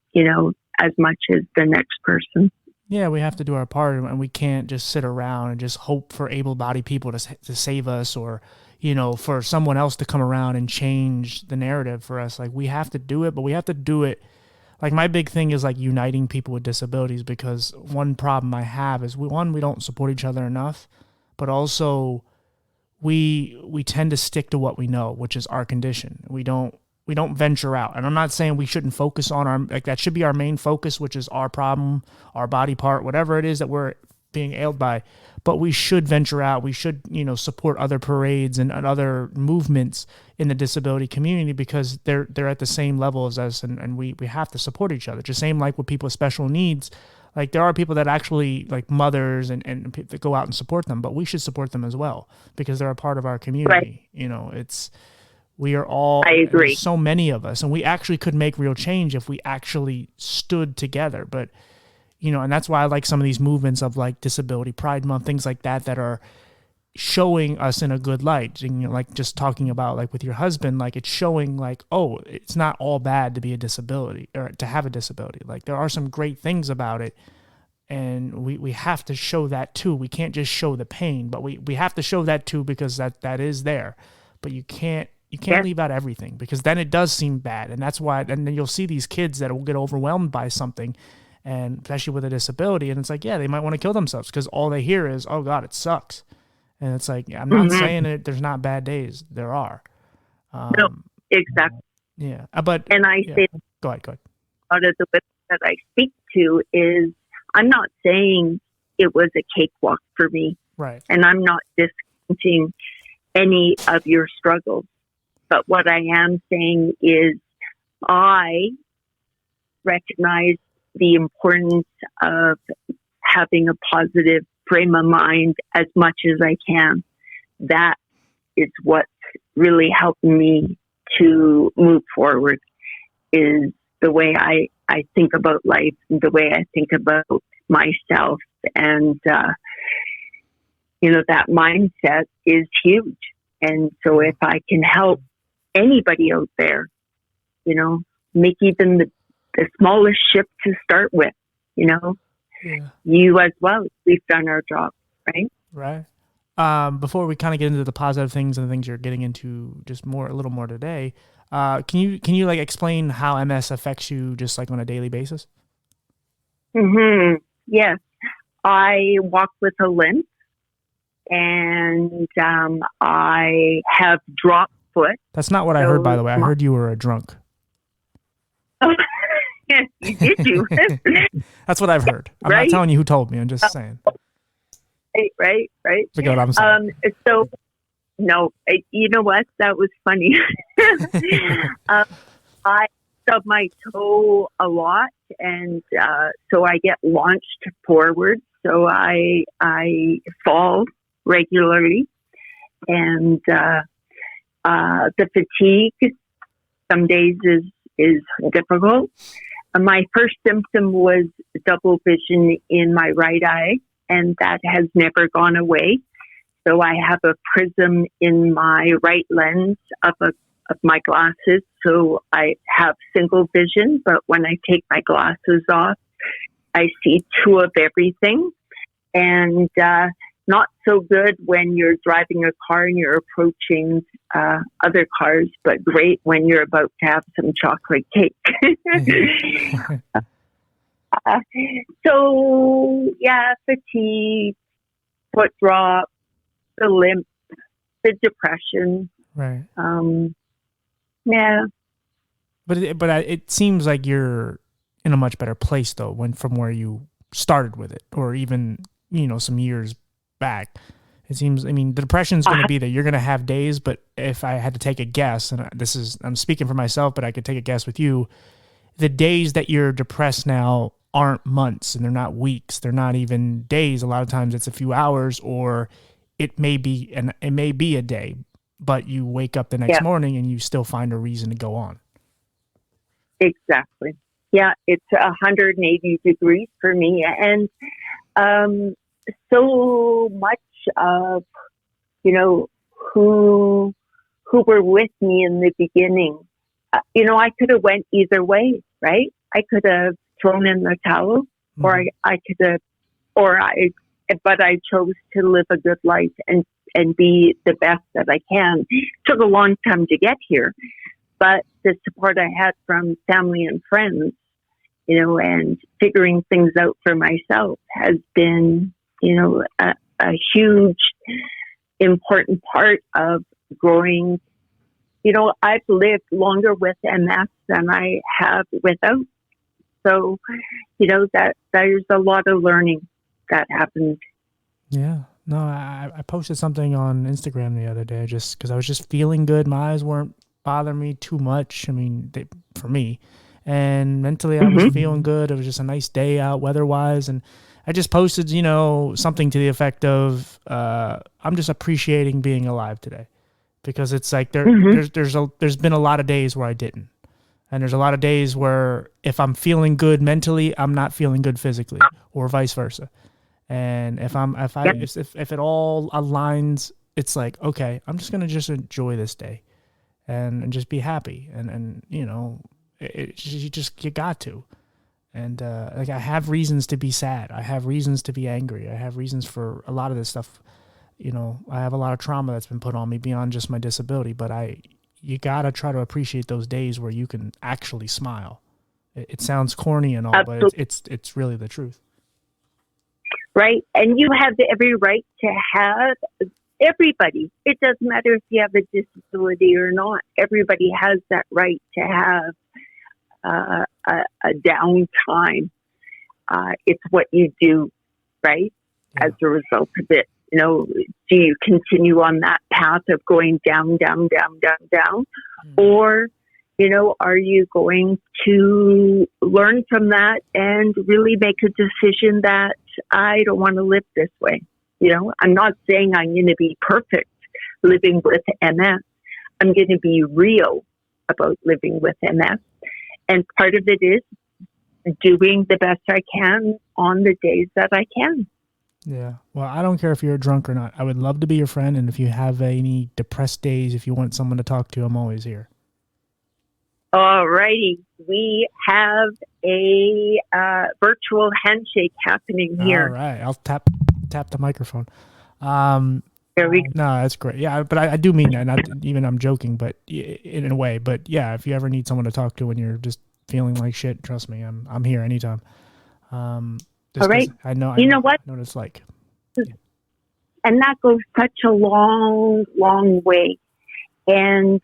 as much as the next person. Yeah, we have to do our part, and we can't just sit around and just hope for able-bodied people to save us, or, for someone else to come around and change the narrative for us. Like, we have to do it, but we have to do it. Like, my big thing is, like, uniting people with disabilities, because one problem I have is, we don't support each other enough, but also we tend to stick to what we know, which is our condition. We don't venture out. And I'm not saying we shouldn't focus on that should be our main focus, which is our problem, our body part, whatever it is that we're being ailed by. But we should venture out. We should, support other parades and other movements in the disability community, because they're at the same level as us, and we have to support each other. Just same like with people with special needs. Like, there are people that actually, like mothers and that go out and support them, but we should support them as well, because they're a part of our community. Right. We are all, I agree. There's so many of us, and we actually could make real change if we actually stood together. But, and that's why I like some of these movements of, like, Disability Pride Month, things like that are showing us in a good light. And, like, just talking about, like, with your husband, like, it's showing, like, oh, it's not all bad to be a disability or to have a disability. Like, there are some great things about it, and we have to show that too. We can't just show the pain, but we have to show that too, because that is there. But you can't leave out everything, because then it does seem bad. And that's why, and then you'll see these kids that will get overwhelmed by something, and especially with a disability, and it's like, yeah, they might want to kill themselves because all they hear is, oh God, it sucks. And it's like, I'm not saying that there's not bad days. There are.
No, exactly.
Yeah.
Say,
go ahead.
Out of the women that I speak to is, I'm not saying it was a cakewalk for me.
Right.
And I'm not discounting any of your struggles. But what I am saying is, I recognize the importance of having a positive frame of mind as much as I can. That is what's really helping me to move forward, is the way I think about life, the way I think about myself. And, that mindset is huge. And so if I can help anybody out there, make even the smallest ship to start with,
Yeah.
you as well. We've done our job, right?
Right. Before we kind of get into the positive things and the things you're getting into just a little more today, can you like explain how MS affects you just like on a daily basis?
Yes. I walk with a limp, and I have drop foot.
That's not what I heard, by the way. I heard you were a drunk.
Yes, you did you.
That's what I've heard. I'm
Right?
not telling you who told me. I'm just saying.
Right.
Forget what I'm saying.
So, no, you know what? That was funny. I stub my toe a lot, and so I get launched forward. So I fall regularly, and the fatigue some days is difficult. My first symptom was double vision in my right eye, and that has never gone away. So I have a prism in my right lens of my glasses. So I have single vision, but when I take my glasses off, I see two of everything. And not so good when you're driving a car and you're approaching other cars, but great when you're about to have some chocolate cake. So, yeah, fatigue, foot drop, the limp, the depression.
Right.
Yeah.
But it seems like you're in a much better place though, from where you started with it, or even some years back. It seems. I mean, the depression's going to be there. You're going to have days, but if I had to take a guess, and I'm speaking for myself, but I could take a guess with you, the days that you're depressed now aren't months, and they're not weeks. They're not even days. A lot of times, it's a few hours, or it may be a day, but you wake up the next morning and you still find a reason to go on.
Exactly. Yeah, it's 180 degrees for me. And so much of, who were with me in the beginning, I could have went either way, right? I could have thrown in the towel, or I could have, but I chose to live a good life and be the best that I can. It took a long time to get here, but the support I had from family and friends, and figuring things out for myself has been, a huge, important part of growing. I've lived longer with MS than I have without. So, that there's a lot of learning that happened.
Yeah. No, I posted something on Instagram the other day just because I was just feeling good. My eyes weren't bothering me too much. I mean, for me. And mentally, I was feeling good. It was just a nice day out weather-wise. And I just posted, something to the effect of, I'm just appreciating being alive today. Because it's like there's been a lot of days where I didn't. And there's a lot of days where if I'm feeling good mentally, I'm not feeling good physically, or vice versa. And if it all aligns, it's like, okay, I'm just gonna just enjoy this day, and just be happy, and you got to, and like I have reasons to be sad, I have reasons to be angry, I have reasons for a lot of this stuff. I have a lot of trauma that's been put on me beyond just my disability, but you gotta try to appreciate those days where you can actually smile. It sounds corny and all,
Absolutely.
but it's really the truth.
Right. And you have every right to have, everybody. It doesn't matter if you have a disability or not. Everybody has that right to have a downtime. It's what you do, right? Yeah. As a result of it. Do you continue on that path of going down, down, down, down, down? Or, are you going to learn from that and really make a decision that I don't want to live this way? I'm not saying I'm going to be perfect living with MS. I'm going to be real about living with MS. And part of it is doing the best I can on the days that I can.
Yeah. Well, I don't care if you're drunk or not. I would love to be your friend. And if you have any depressed days, if you want someone to talk to, I'm always here.
All righty. We have a virtual handshake happening
All
here.
right. I'll tap the microphone. No,
There we go.
that's great. Yeah, but I do mean that. Not even I'm joking, but in a way. But yeah, if you ever need someone to talk to when you're just feeling like shit, trust me, I'm here anytime.
All right.
I know
What?
what it's like.
And that goes such a long, long way. And,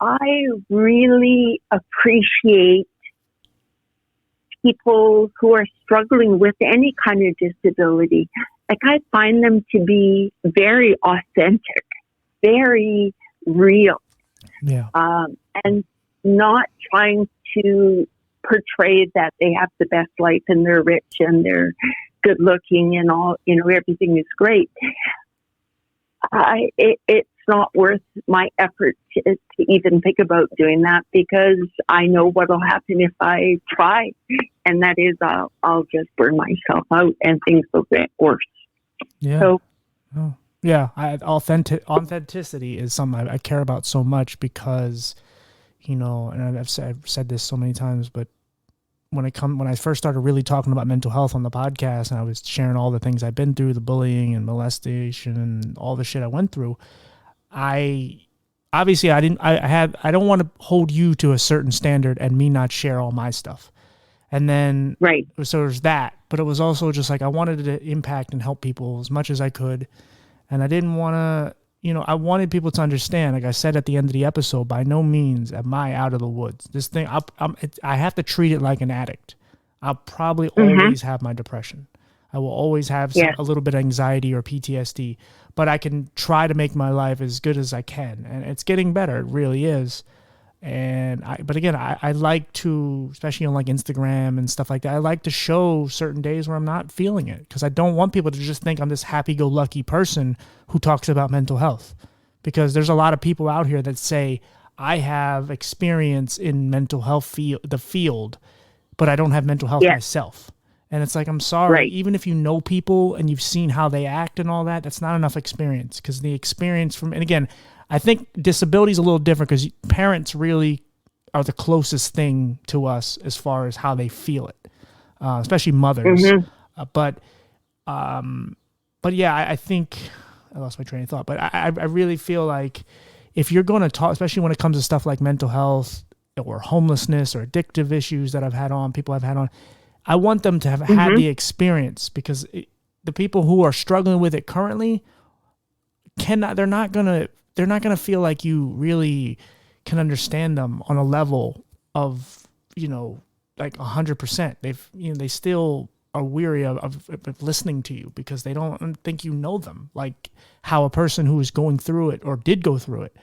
I really appreciate people who are struggling with any kind of disability. Like, I find them to be very authentic, very real,
Yeah.
and not trying to portray that they have the best life and they're rich and they're good looking and all, everything is great. It's not worth my effort to even think about doing that, because I know what will happen if I try, and that is I'll just burn myself out and things will get worse.
Yeah.
So,
yeah, authenticity is something I care about so much, because, and I've said this so many times, but when I first started really talking about mental health on the podcast, and I was sharing all the things I've been through, the bullying and molestation and all the shit I went through, I don't want to hold you to a certain standard and me not share all my stuff. And then,
right.
So there's that, but it was also just like, I wanted to impact and help people as much as I could. And I didn't want to, I wanted people to understand, like I said at the end of the episode, by no means am I out of the woods. This thing, I have to treat it like an addict. I'll probably always have my depression. I will always have a little bit of anxiety or PTSD, but I can try to make my life as good as I can. And it's getting better. It really is. But again, I like to, especially on like Instagram and stuff like that, I like to show certain days where I'm not feeling it, because I don't want people to just think I'm this happy-go-lucky person who talks about mental health. Because there's a lot of people out here that say, I have experience in mental health field, but I don't have mental health myself. And it's like, I'm sorry,
right.
Even if you know people and you've seen how they act and all that, that's not enough experience, because the experience and again, I think disability is a little different, because parents really are the closest thing to us as far as how they feel it, especially mothers. But yeah, I think I lost my train of thought, but I really feel like if you're going to talk, especially when it comes to stuff like mental health or homelessness or addictive issues that people I've had on, I want them to have had the experience, because the people who are struggling with it currently they're not going to feel like you really can understand them on a level of, like 100%. They still are weary of listening to you, because they don't think you know them, like how a person who is going through it or did go through it.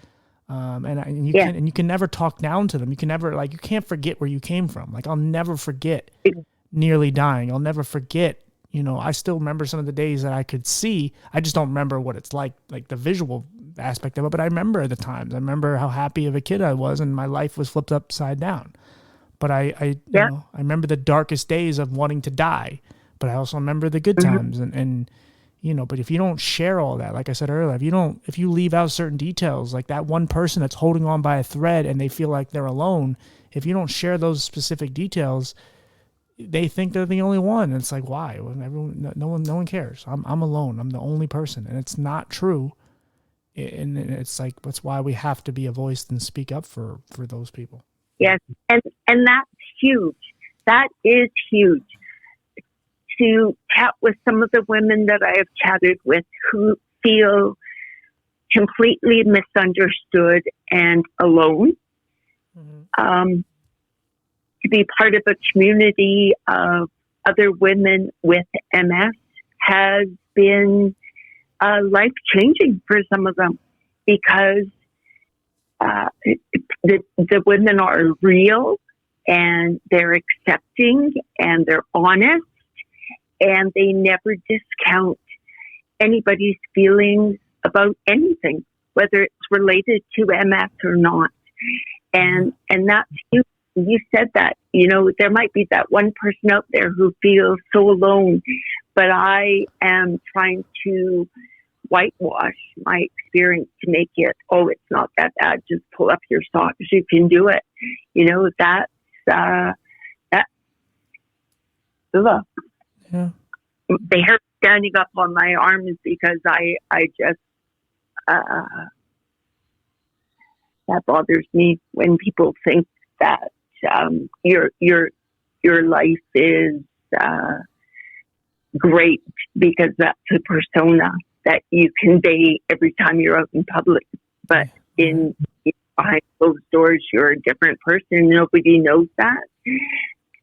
And you can never talk down to them. You can never, like, you can't forget where you came from. Like, I'll never forget nearly dying. I'll never forget, I still remember some of the days that I could see. I just don't remember what it's like the visual aspect of it, but I remember the times. I remember how happy of a kid I was, and my life was flipped upside down. But I remember the darkest days of wanting to die, but I also remember the good times. And but if you don't share all that, like I said earlier, if you leave out certain details, like that one person that's holding on by a thread and they feel like they're alone, if you don't share those specific details, they think they're the only one. And it's like, why? No one cares. I'm alone. I'm the only person. And it's not true. And it's like, that's why we have to be a voice and speak up for those people.
Yes. And that's huge. That is huge. To chat with some of the women that I have chatted with who feel completely misunderstood and alone. To be part of a community of other women with MS has been life-changing for some of them, because the women are real, and they're accepting, and they're honest, and they never discount anybody's feelings about anything, whether it's related to MS or not. And that's huge. You said that, there might be that one person out there who feels so alone, but I am trying to whitewash my experience to make it, oh, it's not that bad. Just pull up your socks. You can do it. That's ugh.
Yeah.
The hair standing up on my arm is because I just, that bothers me when people think that, your life is, great because that's a persona that you convey every time you're out in public. But in behind closed doors, you're a different person. Nobody knows that.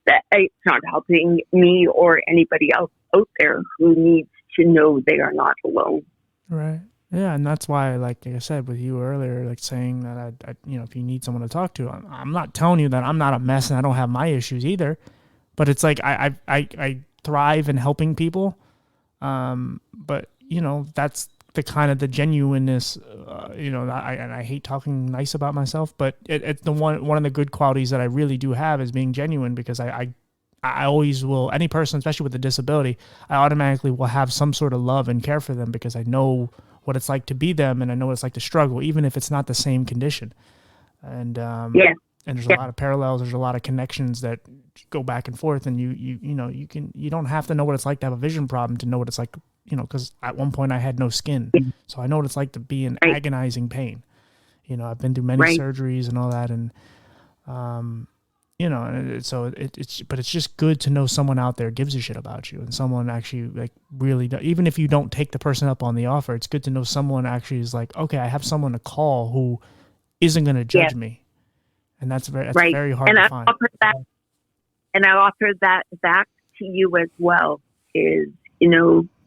That it's not helping me or anybody else out there who needs to know they are not alone.
Right. Yeah, and that's why, like I said with you earlier, like saying that I if you need someone to talk to, I'm not telling you that I'm not a mess and I don't have my issues either. But it's like I thrive in helping people, but that's the kind of the genuineness. I hate talking nice about myself, but it's the one of the good qualities that I really do have is being genuine, because I always will, any person, especially with a disability, I automatically will have some sort of love and care for them because I know what it's like to be them, and I know what it's like to struggle, even if it's not the same condition. And and there's a lot of parallels. There's a lot of connections that go back and forth, and you don't have to know what it's like to have a vision problem to know what it's like, because at one point I had no skin, so I know what it's like to be in agonizing pain. I've been through many surgeries and all that, and but it's just good to know someone out there gives a shit about you, and someone actually like really does. Even if you don't take the person up on the offer, it's good to know someone actually is like, okay, I have someone to call who isn't going to judge me. And that's very hard to find.
And I offer that back to you as well. Is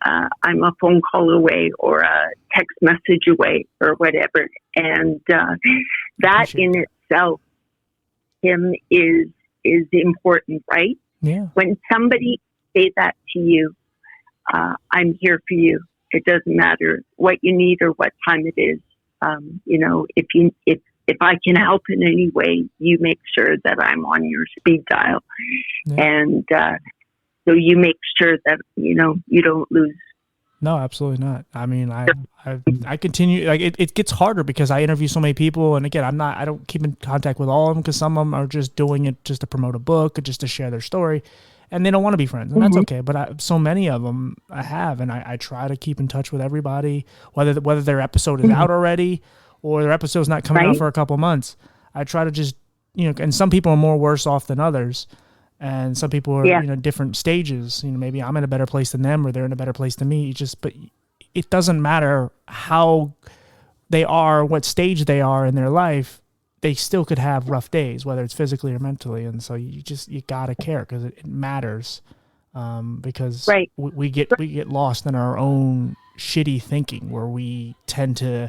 I'm a phone call away or a text message away or whatever, and that in itself, is important, right?
Yeah.
When somebody say that to you, I'm here for you. It doesn't matter what you need or what time it is. If I can help in any way, you make sure that I'm on your speed dial. Yeah. And so you make sure that, you don't lose.
No, absolutely not. I mean, I continue, like it gets harder because I interview so many people. And again, I don't keep in contact with all of them because some of them are just doing it just to promote a book or just to share their story. And they don't want to be friends, and that's okay. But so many of them I have, and I try to keep in touch with everybody, whether their episode is out already or their episode's not coming out for a couple months. I try to just, and some people are more worse off than others. And some people are, different stages. Maybe I'm in a better place than them, or they're in a better place than me. But it doesn't matter how they are, what stage they are in their life. They still could have rough days, whether it's physically or mentally. And so you gotta care because it matters. Because we get lost in our own shitty thinking where we tend to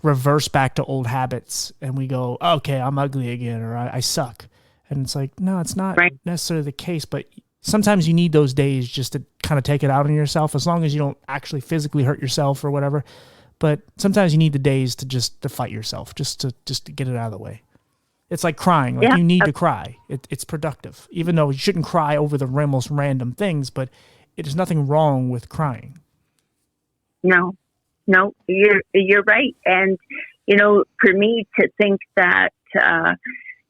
reverse back to old habits and we go, okay, I'm ugly again, or I suck. And it's like, no, it's not necessarily the case, but sometimes you need those days just to kind of take it out on yourself, as long as you don't actually physically hurt yourself or whatever. But sometimes you need the days to fight yourself, just to get it out of the way. It's like crying. Like you need to cry. It's productive, even though you shouldn't cry over the most random things, but there's nothing wrong with crying.
No, you're right. And, for me to think that,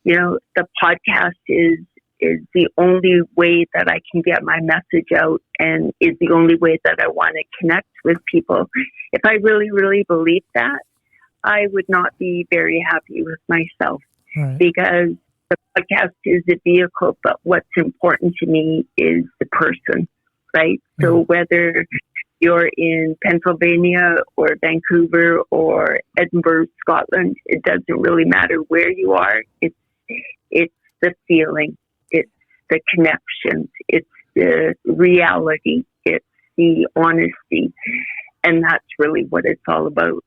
the podcast is the only way that I can get my message out and is the only way that I want to connect with people. If I really, really believed that, I would not be very happy with myself, because the podcast is a vehicle, but what's important to me is the person, right? Mm-hmm. So whether you're in Pennsylvania or Vancouver or Edinburgh, Scotland, it doesn't really matter where you are. It's the feeling, it's the connections, it's the reality, it's the honesty, and that's really what it's all about.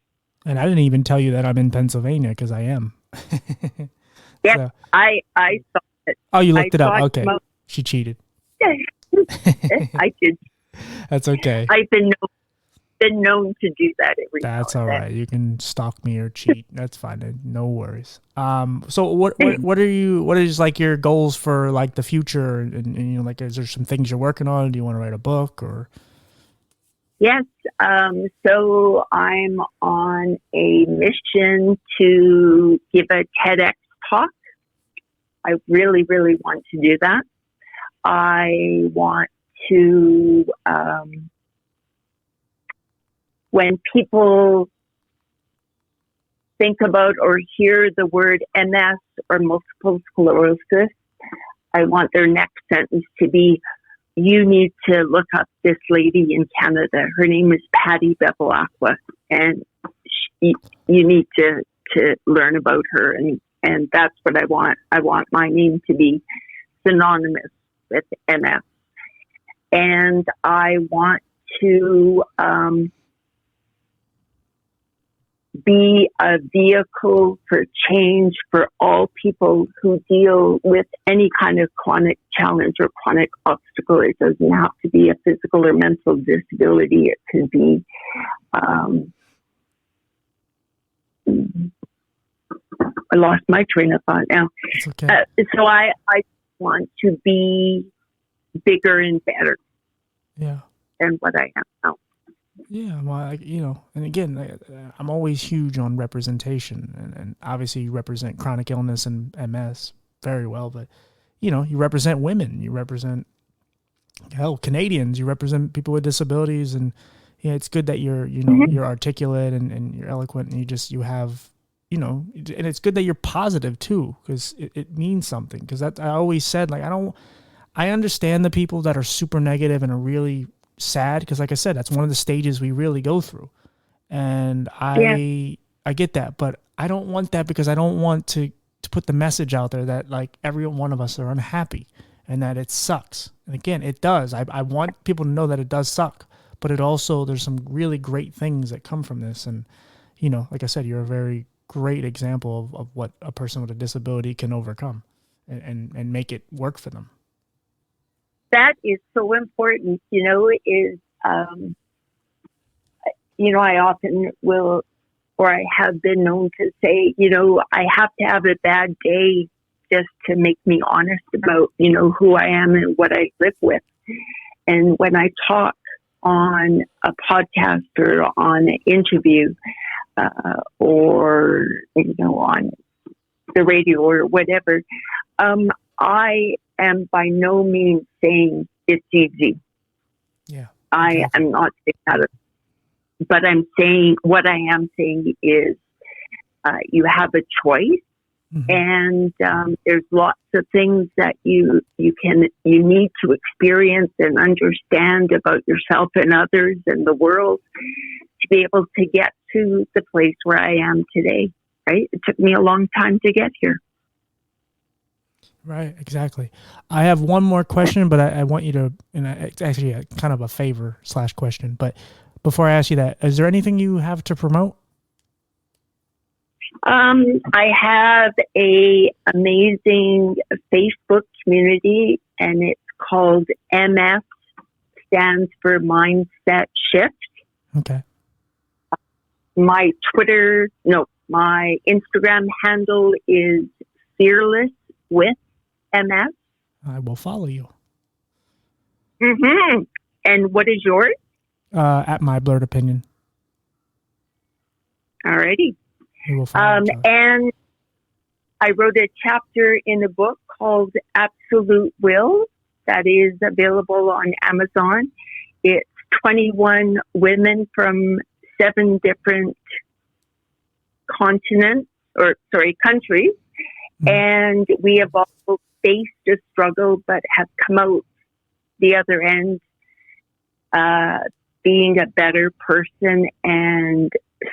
And I didn't even tell you that I'm in Pennsylvania, because I am.
Yeah, so. I saw it.
Oh, you looked it up. Okay, she cheated.
I did.
That's okay.
I've been known to do that every time.
That's all right. You can stalk me or cheat. That's fine. No worries. So what is like your goals for like the future? And like, is there some things you're working on? Do you want to write a book or?
Yes. So I'm on a mission to give a TEDx talk. I really, really want to do that. I want to, when people think about or hear the word MS or multiple sclerosis, I want their next sentence to be, you need to look up this lady in Canada. Her name is Patti Bevilacqua, and you need to learn about her. And that's what I want. I want my name to be synonymous with MS. And I want to be a vehicle for change for all people who deal with any kind of chronic challenge or chronic obstacle. It doesn't have to be a physical or mental disability. It can be I lost my train of thought now.
It's okay.
So I want to be bigger and better than what I am now.
Yeah, well, and again, I'm always huge on representation, and obviously you represent chronic illness and MS very well, but you represent women, you represent Canadians, you represent people with disabilities, and it's good that you're you're articulate and you're eloquent, and you have and it's good that you're positive too, because it means something. Because that I always said, like, I understand the people that are super negative and are really sad, because like I said, that's one of the stages we really go through, and I get that, but I don't want that, because I don't want to put the message out there that like every one of us are unhappy and that it sucks. And again, it does. I want people to know that it does suck, but it also, there's some really great things that come from this. And like I said, you're a very great example of what a person with a disability can overcome and make it work for them.
That is so important, I often will, or I have been known to say, I have to have a bad day just to make me honest about, who I am and what I live with. And when I talk on a podcast or on an interview, or, on the radio or whatever, I am by no means saying it's easy.
Yeah.
I am not saying that. But I'm saying, what I am saying is, you have a choice, and there's lots of things that you need to experience and understand about yourself and others and the world to be able to get to the place where I am today. Right? It took me a long time to get here.
Right, exactly. I have one more question, but I want you to, and it's actually a kind of a favor / question, but before I ask you that, is there anything you have to promote?
I have a amazing Facebook community, and it's called MS, stands for Mindset Shift.
Okay.
My Instagram handle is Fearless with MS.
I will follow you.
And what is yours?
At My Blurred Opinion.
Alrighty.
We will follow each other.
And I wrote a chapter in a book called Absolute Will that is available on Amazon. It's 21 women from 7 different countries. And we have all faced a struggle, but have come out the other end being a better person and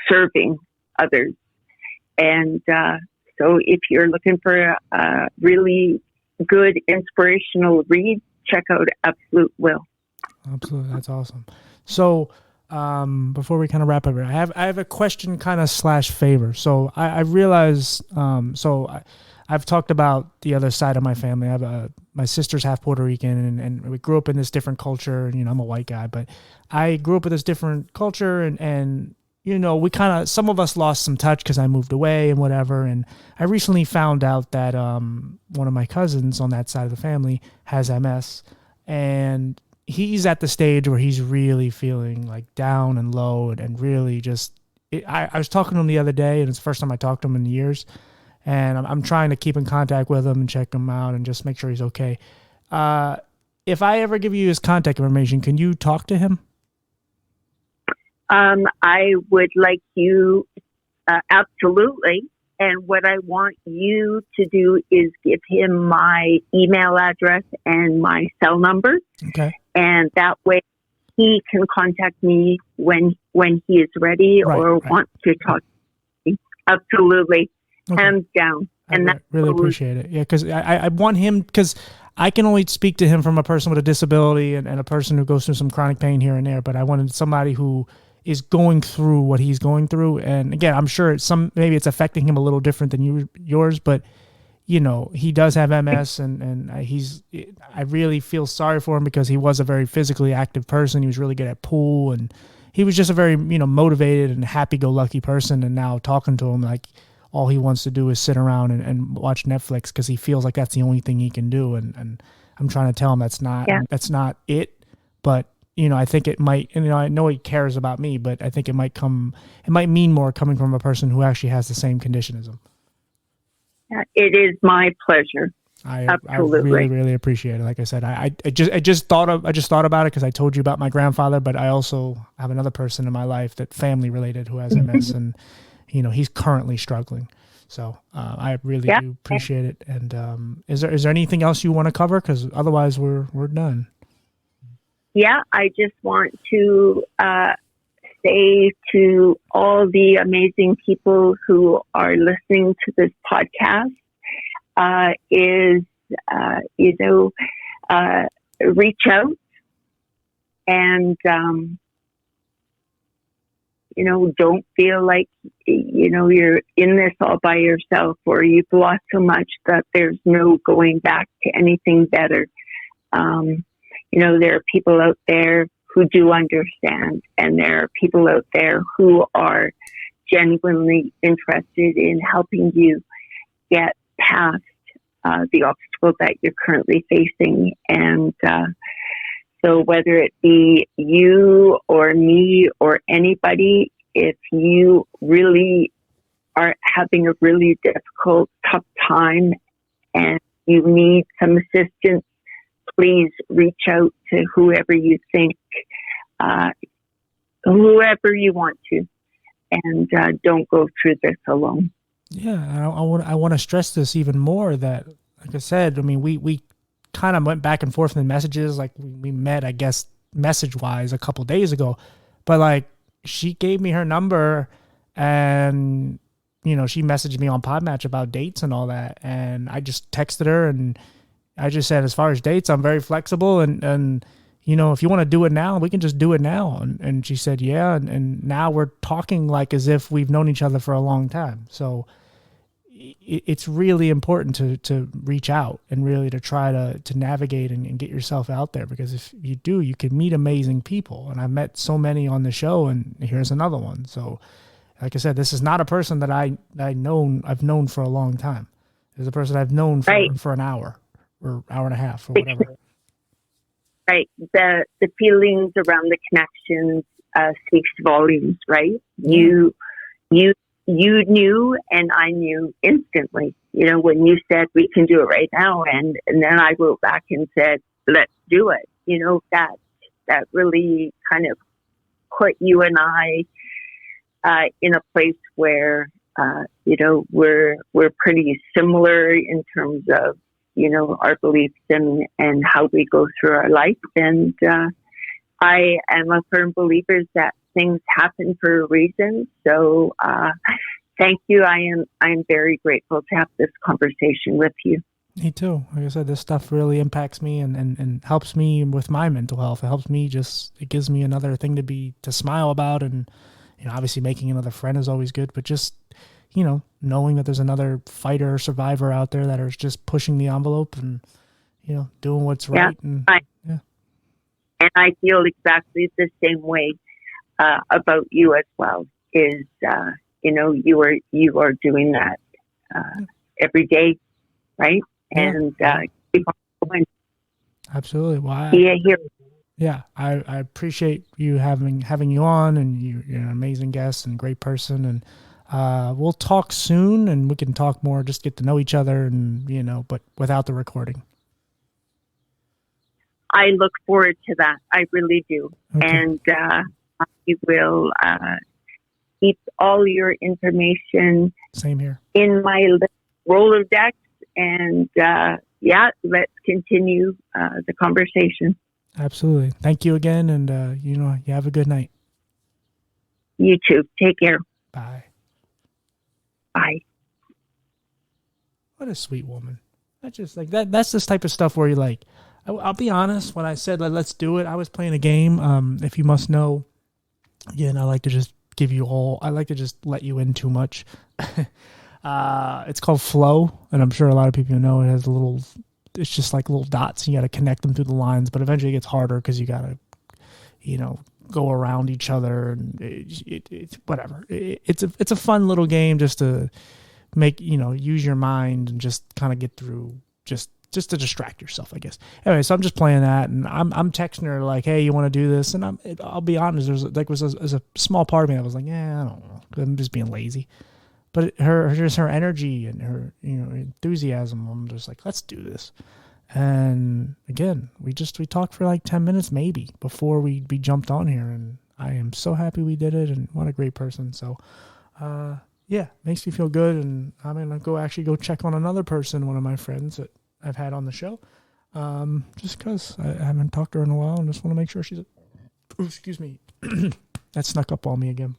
serving others. And so if you're looking for a really good inspirational read, check out Absolute Will.
Absolutely. That's awesome. So before we kind of wrap up here, I have a question kind of / favor. So I realize, I've talked about the other side of my family. I have my sister's half Puerto Rican, and we grew up in this different culture. And, I'm a white guy, but I grew up with this different culture, and we kind of, some of us lost some touch because I moved away and whatever. And I recently found out that one of my cousins on that side of the family has MS, and he's at the stage where he's really feeling like down and low and really just. I was talking to him the other day, and it's the first time I talked to him in years, and I'm trying to keep in contact with him and check him out and just make sure he's okay. If I ever give you his contact information, can you talk to him?
I would like you, absolutely. And what I want you to do is give him my email address and my cell number.
Okay.
And that way he can contact me when he is ready or wants to talk to me. Absolutely. Okay. Hands down. And
I really appreciate it. Yeah, because I want him, because I can only speak to him from a person with a disability and a person who goes through some chronic pain here and there, but I wanted somebody who is going through what he's going through. And again, I'm sure maybe it's affecting him a little different than yours, but he does have MS, and I really feel sorry for him because he was a very physically active person. He was really good at pool, and he was just a very, motivated and happy-go-lucky person. And now talking to him, like, all he wants to do is sit around and watch Netflix because he feels like that's the only thing he can do. And I'm trying to tell him that's not it. But, I think it might, and I know he cares about me, but I think it might mean more coming from a person who actually has the same condition as him.
It is my pleasure.
I really, really appreciate it. Like I said, I just thought about it because I told you about my grandfather, but I also have another person in my life that family related who has MS, and he's currently struggling. So I really do appreciate it. And is there anything else you want to cover? Because otherwise we're done.
Yeah, I just want to say to all the amazing people who are listening to this podcast reach out and, don't feel like, you're in this all by yourself or you've lost so much that there's no going back to anything better. There are people out there who do understand, and there are people out there who are genuinely interested in helping you get past the obstacle that you're currently facing. And so whether it be you or me or anybody, if you really are having a really difficult, tough time and you need some assistance, please reach out to whoever you think, whoever you want to, and don't go through this alone.
Yeah, I want to stress this even more, that, like I said, I mean, we kind of went back and forth in the messages, like we met, I guess, message-wise a couple days ago, but like she gave me her number and, she messaged me on Podmatch about dates and all that, and I just texted her and I just said, as far as dates, I'm very flexible, and if you want to do it now, we can just do it now. And she said, yeah. And now we're talking like as if we've known each other for a long time. So it's really important to reach out and really to try to navigate and get yourself out there, because if you do, you can meet amazing people. And I've met so many on the show, and here's another one. So like I said, this is not a person that I've known for a long time. It's a person I've known for an hour or hour and a half or whatever.
Right. The feelings around the connections speaks volumes, right? You knew, and I knew instantly, when you said we can do it right now. And then I wrote back and said, let's do it. That really kind of put you and I in a place where, we're pretty similar in terms of, our beliefs and how we go through our life. And I am a firm believer that things happen for a reason. So thank you. I am very grateful to have this conversation with you.
Me too. Like I said, this stuff really impacts me and helps me with my mental health. It helps me it gives me another thing to smile about. And, obviously making another friend is always good, but just, knowing that there's another fighter or survivor out there that are just pushing the envelope and, doing what's right. And
I feel exactly the same way about you as well. Is you are doing that every day, right? And keep on going.
Absolutely. Well,
here.
Yeah, I appreciate you having you on, and you're an amazing guest and great person, and we'll talk soon, and we can talk more, just get to know each other, and but without the recording.
I look forward to that. I really do.
Okay.
And I will keep all your information
Same here
in my Rolodex. And let's continue the conversation.
Absolutely. Thank you again, and you have a good night.
You too. Take care.
Bye.
Bye.
What a sweet woman. That's just like that. That's this type of stuff where you're like, I'll be honest. When I said let's do it, I was playing a game. If you must know, again, I like to just give you all. I like to just let you in too much. It's called Flow, and I'm sure a lot of people know it has a little. It's just like little dots, and you got to connect them through the lines. But eventually, it gets harder because you got to, go around each other, and it's whatever. It's a fun little game just to make use your mind and just kind of get through just to distract yourself, I guess. Anyway, so I'm just playing that, and I'm texting her like, "Hey, you want to do this?" And I'll be honest, there's a small part of me that was like, "Yeah, I don't know, I'm just being lazy." But her energy and her enthusiasm, I'm just like, let's do this. And again, we talked for like 10 minutes maybe before we jumped on here, and I am so happy we did it, and what a great person. So makes me feel good, and I'm gonna go check on another person, one of my friends that I've had on the show, just because I haven't talked to her in a while, and just want to make sure she's excuse me, that snuck up on me again.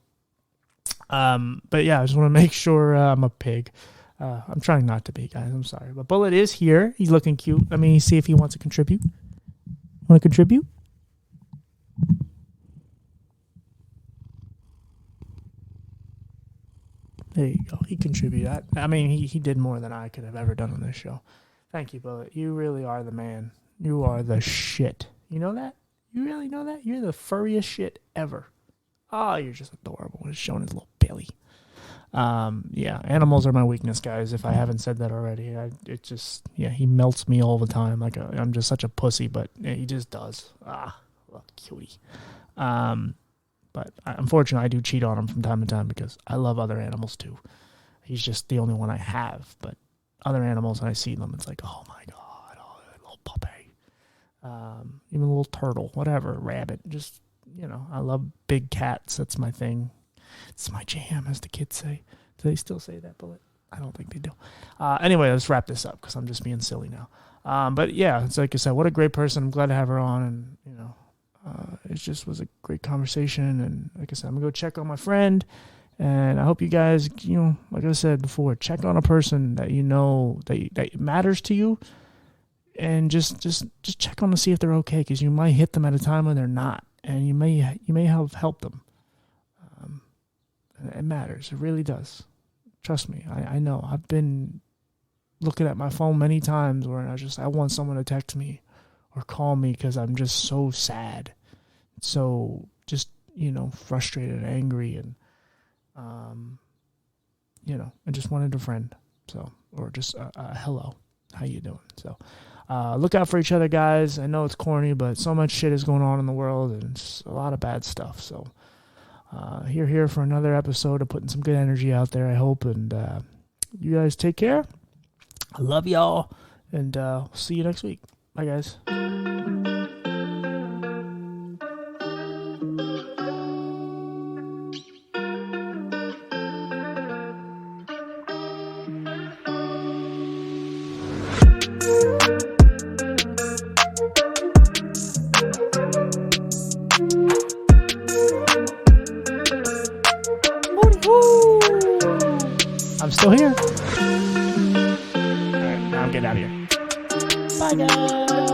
But yeah, I just want to make sure I'm a pig. I'm trying not to be, guys. I'm sorry. But Bullet is here. He's looking cute. Let me see if he wants to contribute. Want to contribute? There you go. He contributed. I mean, he did more than I could have ever done on this show. Thank you, Bullet. You really are the man. You are the shit. You know that? You really know that? You're the furriest shit ever. Oh, you're just adorable. He's showing his little belly. Animals are my weakness, guys. If I haven't said that already, he melts me all the time. I'm just such a pussy, but he just does. Little cutie. But unfortunately, I do cheat on him from time to time because I love other animals too. He's just the only one I have. But other animals, when I see them, it's like, oh my god, little puppy. Even a little turtle, whatever, rabbit, just. I love big cats. That's my thing. It's my jam, as the kids say. Do they still say that, Bullet? I don't think they do. Anyway, let's wrap this up because I'm just being silly now. But yeah, it's like I said, what a great person. I'm glad to have her on, and it just was a great conversation. And like I said, I'm gonna go check on my friend, and I hope you guys, like I said before, check on a person that that matters to you, and just check on to see if they're okay, because you might hit them at a time when they're not. And you may have helped them. It matters. It really does. Trust me. I know. I've been looking at my phone many times where I want someone to text me or call me because I'm just so sad. So just, frustrated and angry, and, I just wanted a friend. So, or just a hello. How you doing? So, look out for each other, guys. I know it's corny, but so much shit is going on in the world, and it's a lot of bad stuff. So you're here for another episode of putting some good energy out there, I hope. And you guys take care. I love y'all, and see you next week. Bye, guys. I'm still here. All right, now I'm getting out of here. Bye, guys.